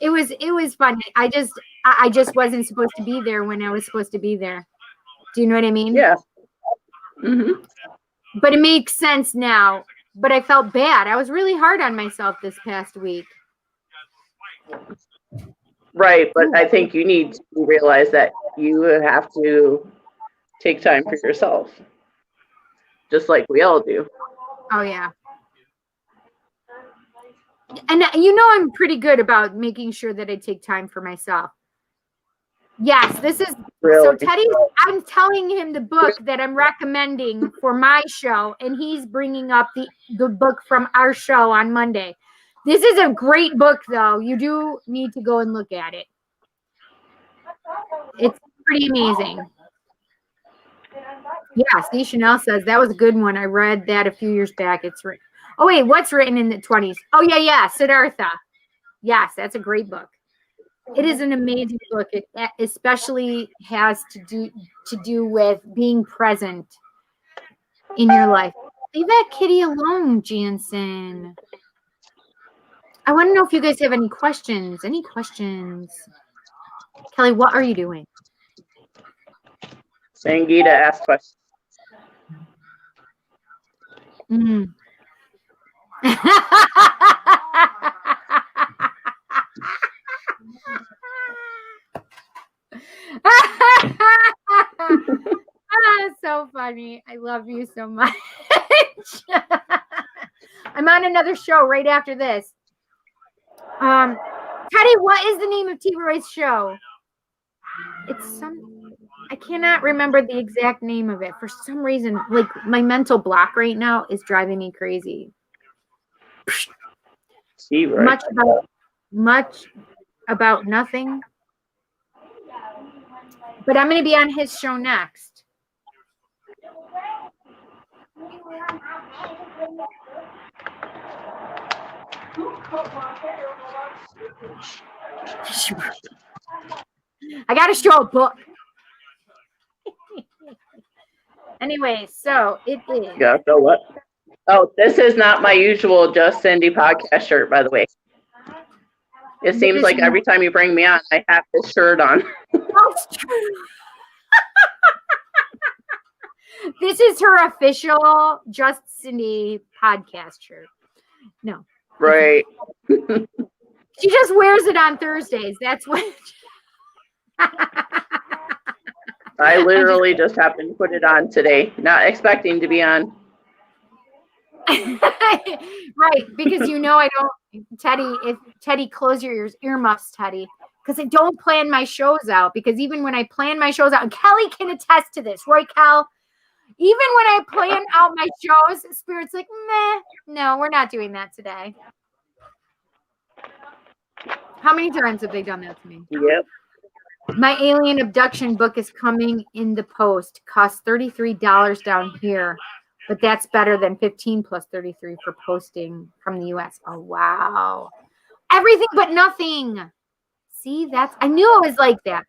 It was funny. I just wasn't supposed to be there when I was supposed to be there. Do you know what I mean? Yeah. Mm-hmm. But it makes sense now. But I felt bad. I was really hard on myself this past week. Right, but I think you need to realize that you have to take time for yourself, just like we all do. Oh, yeah. And you know I'm pretty good about making sure that I take time for myself. Yes, this is Really? So Teddy, I'm telling him the book that I'm recommending for my show, and he's bringing up the book from our show on Monday. This is a great book, though. You do need to go and look at it. It's pretty amazing. Yeah, see, Chanel says that was a good one. I read that a few years back. It's written. Oh, wait, what's written in the 20s? Oh, yeah, Siddhartha. Yes, that's a great book. It is an amazing book. It especially has to do with being present in your life. Leave that kitty alone, Jansen. I want to know if you guys have any questions. Any questions? Kelly, what are you doing? Sangeeta asked questions. So funny. I love you so much. I'm on another show right after this. Teddy, what is the name of T. Roy's show? It's I cannot remember the exact name of it. For some reason, like my mental block right now is driving me crazy. See, right. Much about nothing. But I'm going to be on his show next. I got to show a book. Anyway, so it is. Yeah, so what? Oh, this is not my usual Just Cindy podcast shirt, by the way. It seems like every time you bring me on, I have this shirt on. That's true. This is her official Just Cindy podcast shirt. No. Right. She just wears it on Thursdays. That's what. I literally just happened to put it on today, not expecting to be on. Right, because you know I don't, Teddy, if Teddy, close your earmuffs, Teddy, because I don't plan my shows out, because even when I plan my shows out, and Kelly can attest to this, right, Kel? Even when I plan out my shows, Spirit's like, meh, no, we're not doing that today. How many times have they done that to me? Yep. My alien abduction book is coming in the post. Costs $33 down here, but that's better than 15 plus 33 for posting from the US. Oh, wow. Everything but nothing. See, I knew it was like that.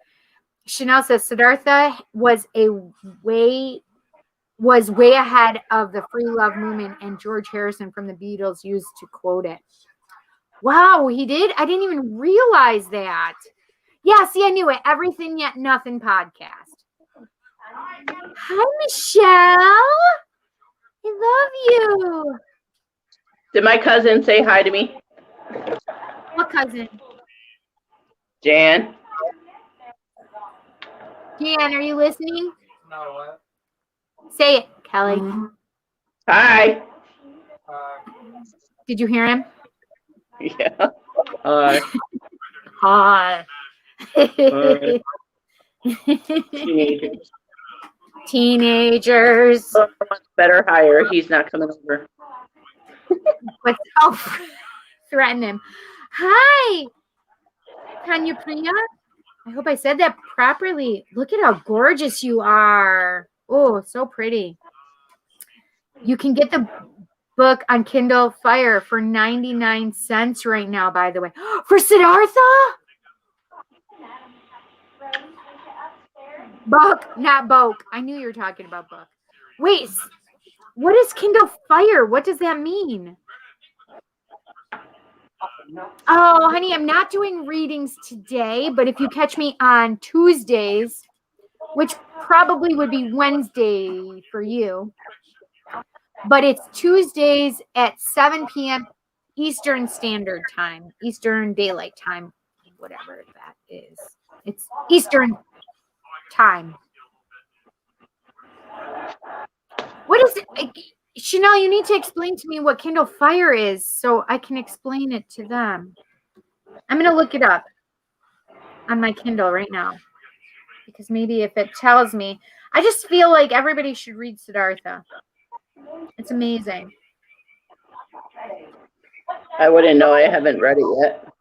Chanel says Siddhartha was way ahead of the free love movement, and George Harrison from the Beatles used to quote it. Wow, he did? I didn't even realize that. Yeah, see, I knew it. Everything Yet Nothing podcast. Hi, Michelle. I love you. Did my cousin say hi to me? What cousin? Jan. Jan, are you listening? No, what? Say it, Kelly. Hi. Did you hear him? Yeah. Hi. Hi. Teenagers. Teenagers. Better hire. He's not coming over. Threaten him. Hi, Tanya Priya. I hope I said that properly. Look at how gorgeous you are. Oh, so pretty. You can get the book on Kindle Fire for 99 cents right now, by the way. For Siddhartha? Book, not Boke. I knew you were talking about book. Wait, what is Kindle Fire? What does that mean? Oh, honey, I'm not doing readings today, but if you catch me on Tuesdays, which probably would be Wednesday for you, but it's Tuesdays at 7 p.m. Eastern Standard Time, Eastern Daylight Time, whatever that is. It's Eastern Time. What is it? Chanel, you need to explain to me what Kindle Fire is so I can explain it to them. I'm going to look it up on my Kindle right now because maybe if it tells me, I just feel like everybody should read Siddhartha. It's amazing. I wouldn't know. I haven't read it yet.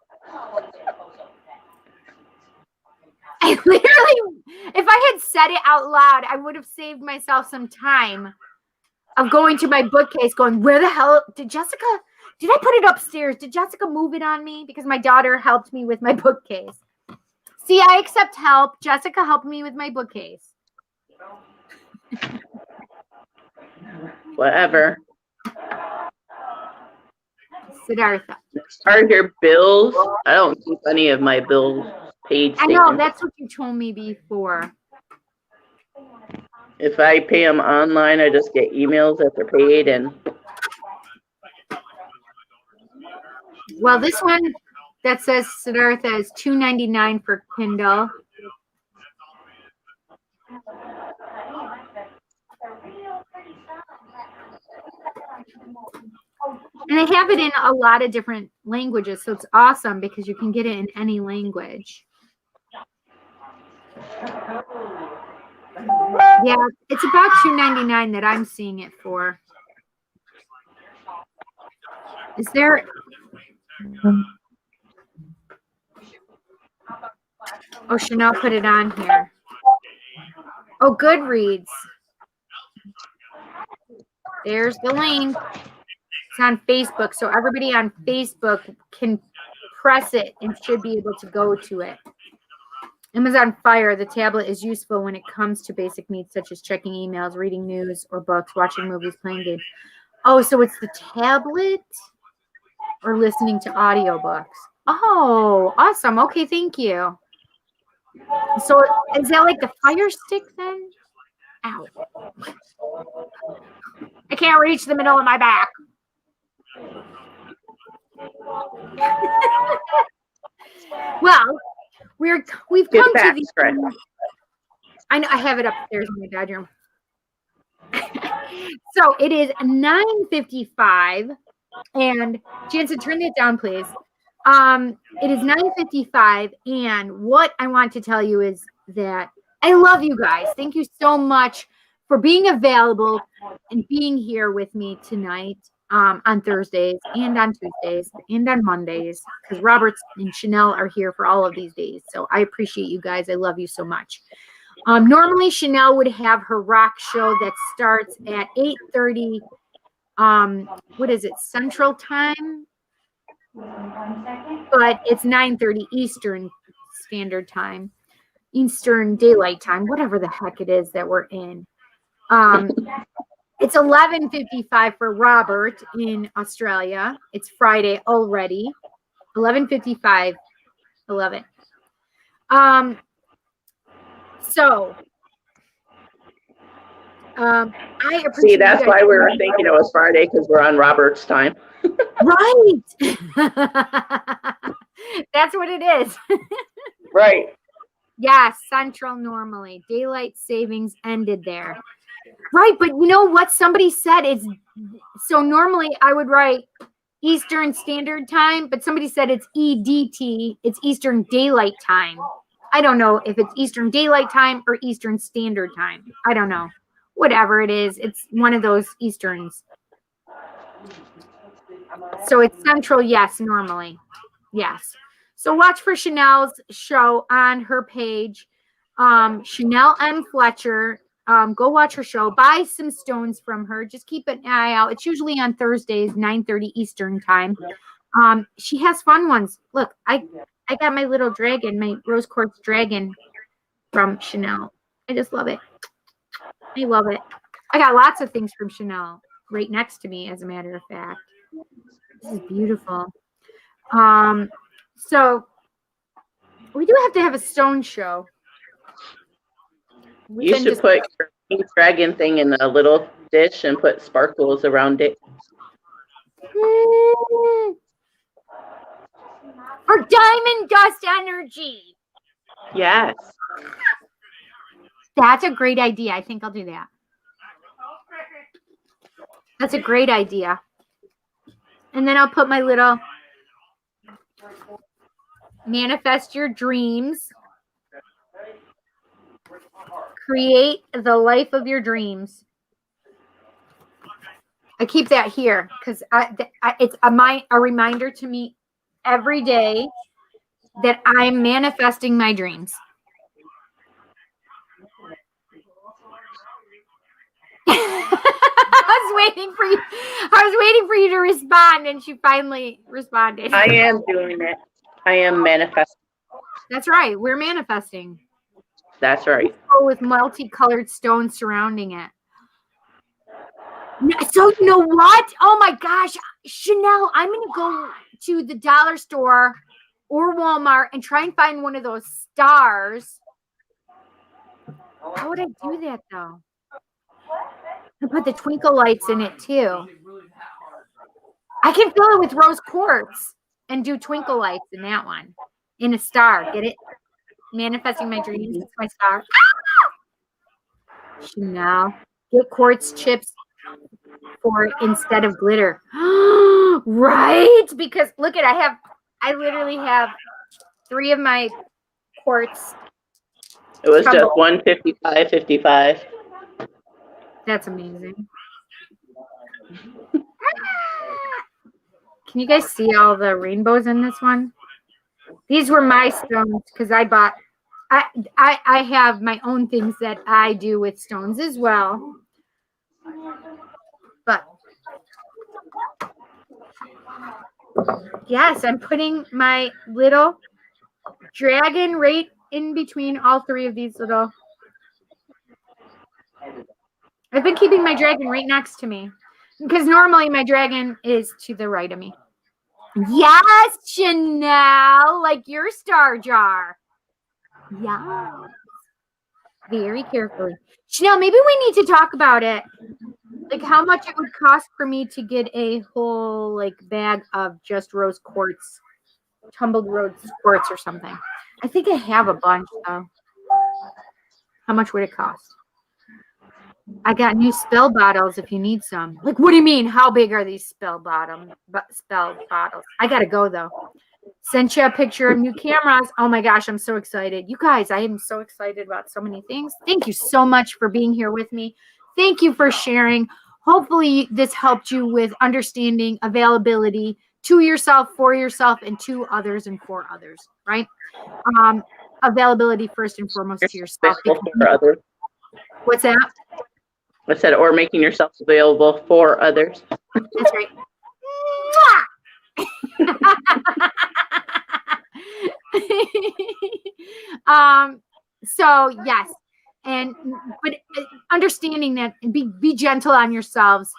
I literally, if I had said it out loud, I would have saved myself some time of going to my bookcase going, where the hell did I put it upstairs? Did Jessica move it on me? Because my daughter helped me with my bookcase. See, I accept help. Jessica helped me with my bookcase. Whatever. Siddhartha. Are your bills? I don't keep any of my bills paid I statements. know, that's what you told me before. If I pay them online, I just get emails that they're paid. And well, this one that says Siddhartha is $2.99 for Kindle. And they have it in a lot of different languages, so it's awesome because you can get it in any language. Yeah, it's about $2.99 that I'm seeing it for. Is there? Oh, Chanel put it on here. Oh, Goodreads. There's the link. It's on Facebook, so everybody on Facebook can press it and should be able to go to it. Amazon Fire, the tablet is useful when it comes to basic needs such as checking emails, reading news or books, watching movies, playing games. Oh, so it's the tablet or listening to audiobooks. Oh, awesome. Okay, thank you. So is that like the Fire Stick then? Ow. I can't reach the middle of my back. Well, we've come to the. I know I have it upstairs in my bedroom. So it is 9:55, and Jansen, turn that down, please. It is 9:55, and what I want to tell you is that I love you guys. Thank you so much for being available and being here with me tonight. On Thursdays and on Tuesdays and on Mondays, because Robert and Chanel are here for all of these days. So I appreciate you guys. I love you so much. Normally Chanel would have her rock show that starts at 8:30. What is it? Central time? But it's 9:30 Eastern Standard Time, Eastern Daylight Time, whatever the heck it is that we're in. It's 11:55 for Robert in Australia. It's Friday already. 11:55. 11. So, I appreciate. See, that's why we were thinking it was Friday, because we're on Robert's time. Right. That's what it is. Right. Yes, Central normally. Daylight savings ended there. Right, but you know what somebody said is, so normally I would write Eastern Standard Time, but somebody said it's EDT, it's Eastern Daylight Time. I don't know if it's Eastern Daylight Time or Eastern Standard Time. I don't know. Whatever it is, it's one of those Easterns. So it's Central, yes, normally. Yes. So watch for Chanel's show on her page. Chanel M. Fletcher. Go watch her show. Buy some stones from her. Just keep an eye out. It's usually on Thursdays, 9:30 Eastern time. She has fun ones. Look, I got my little dragon, my rose quartz dragon from Chanel. I just love it. I love it. I got lots of things from Chanel right next to me, as a matter of fact. This is beautiful. So we do have to have a stone show. You should put your pink dragon thing in a little dish and put sparkles around it. For diamond dust energy. Yes. That's a great idea. I think I'll do that. That's a great idea. And then I'll put my little manifest your dreams. Create the life of your dreams. I keep that here because it's a reminder to me every day that I'm manifesting my dreams. I was waiting for you to respond, and she finally responded. I am doing it. I am manifesting. That's right. We're manifesting. That's right. With multicolored stones surrounding it. So you know what? Oh my gosh, Chanel, I'm going to go to the dollar store or Walmart and try and find one of those stars. How would I do that though? And put the twinkle lights in it too. I can fill it with rose quartz and do twinkle lights in that one. In a star. Get it? Manifesting my dreams. It's my star. Ah! Chanel. Get quartz chips for instead of glitter. Right? Because look at, I literally have 3 of my quartz. It was just tumble. 155.55. That's amazing. Can you guys see all the rainbows in this one? These were my stones because I have my own things that I do with stones as well. But yes, I'm putting my little dragon right in between all 3 of these little. I've been keeping my dragon right next to me because normally my dragon is to the right of me. Yes, Chanel, like your star jar. Yeah. Very carefully. Chanel, maybe we need to talk about it. Like how much it would cost for me to get a whole like bag of just rose quartz, tumbled rose quartz or something. I think I have a bunch though. How much would it cost? I got new spell bottles if you need some. Like, what do you mean? How big are these spell bottles? I gotta go though. Sent you a picture of new cameras. Oh my gosh, I'm so excited. You guys, I am so excited about so many things. Thank you so much for being here with me. Thank you for sharing. Hopefully this helped you with understanding availability to yourself, for yourself, and to others and for others, right? Availability first and foremost to yourself. For others. What's that? I said, or making yourself available for others. That's right. So yes, but understanding that, be gentle on yourselves,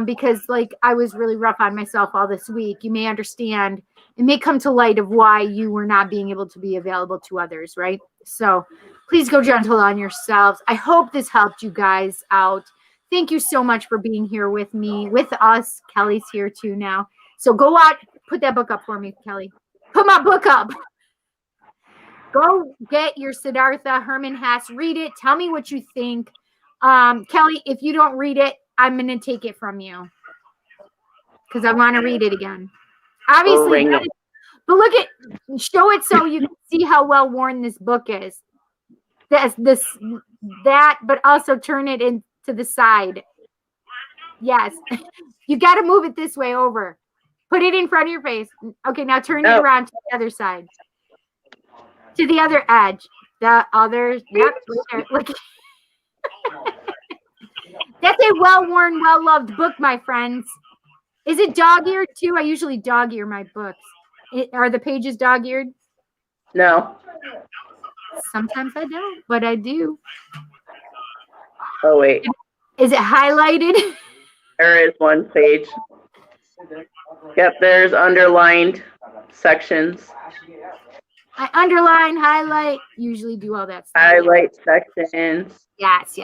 because like I was really rough on myself all this week. You may understand, it may come to light of why you were not being able to be available to others, right? So please go gentle on yourselves. I hope this helped you guys out. Thank you so much for being here with me, with us. Kelly's here too now. So go out, put that book up for me, Kelly. Put my book up. Go get your Siddhartha Herman Hesse. Read it. Tell me what you think. Kelly, if you don't read it, I'm going to take it from you because I want to read it again. Obviously, but look at, show it so you can see how well worn this book is. That, but also turn it into the side. Yes. You got to move it this way over. Put it in front of your face. Okay, now turn it around to the other side. To the other edge. The other. Yep. Look. That's a well-worn, well-loved book, my friends. Is it dog-eared too? I usually dog-ear my books. Are the pages dog-eared? No. Sometimes I don't, but I do. Oh, wait. Is it highlighted? There is one page. Yep, there's underlined sections. I underline, highlight, usually do all that stuff. Highlight sections. Yes.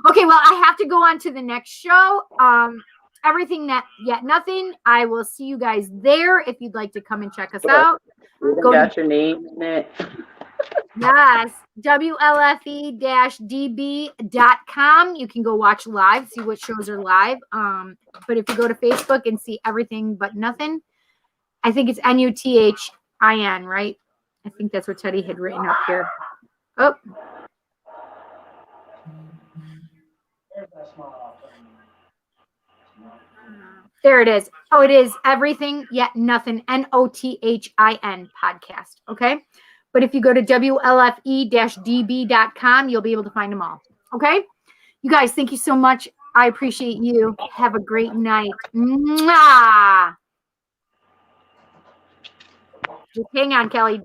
Okay, well, I have to go on to the next show. Everything that yet nothing. I will see you guys there if you'd like to come and check us out. Got your name in it. Yes, WLFE-DB.com. You can go watch live, see what shows are live. But if you go to Facebook and see everything but nothing, I think it's NUTHIN, right? I think that's what Teddy had written up here. Oh. There it is. Oh, it is everything yet nothing. NOTHIN podcast. Okay. But if you go to WLFE-DB.com, you'll be able to find them all. Okay. You guys, thank you so much. I appreciate you. Have a great night. Mwah! Just hang on, Kelly.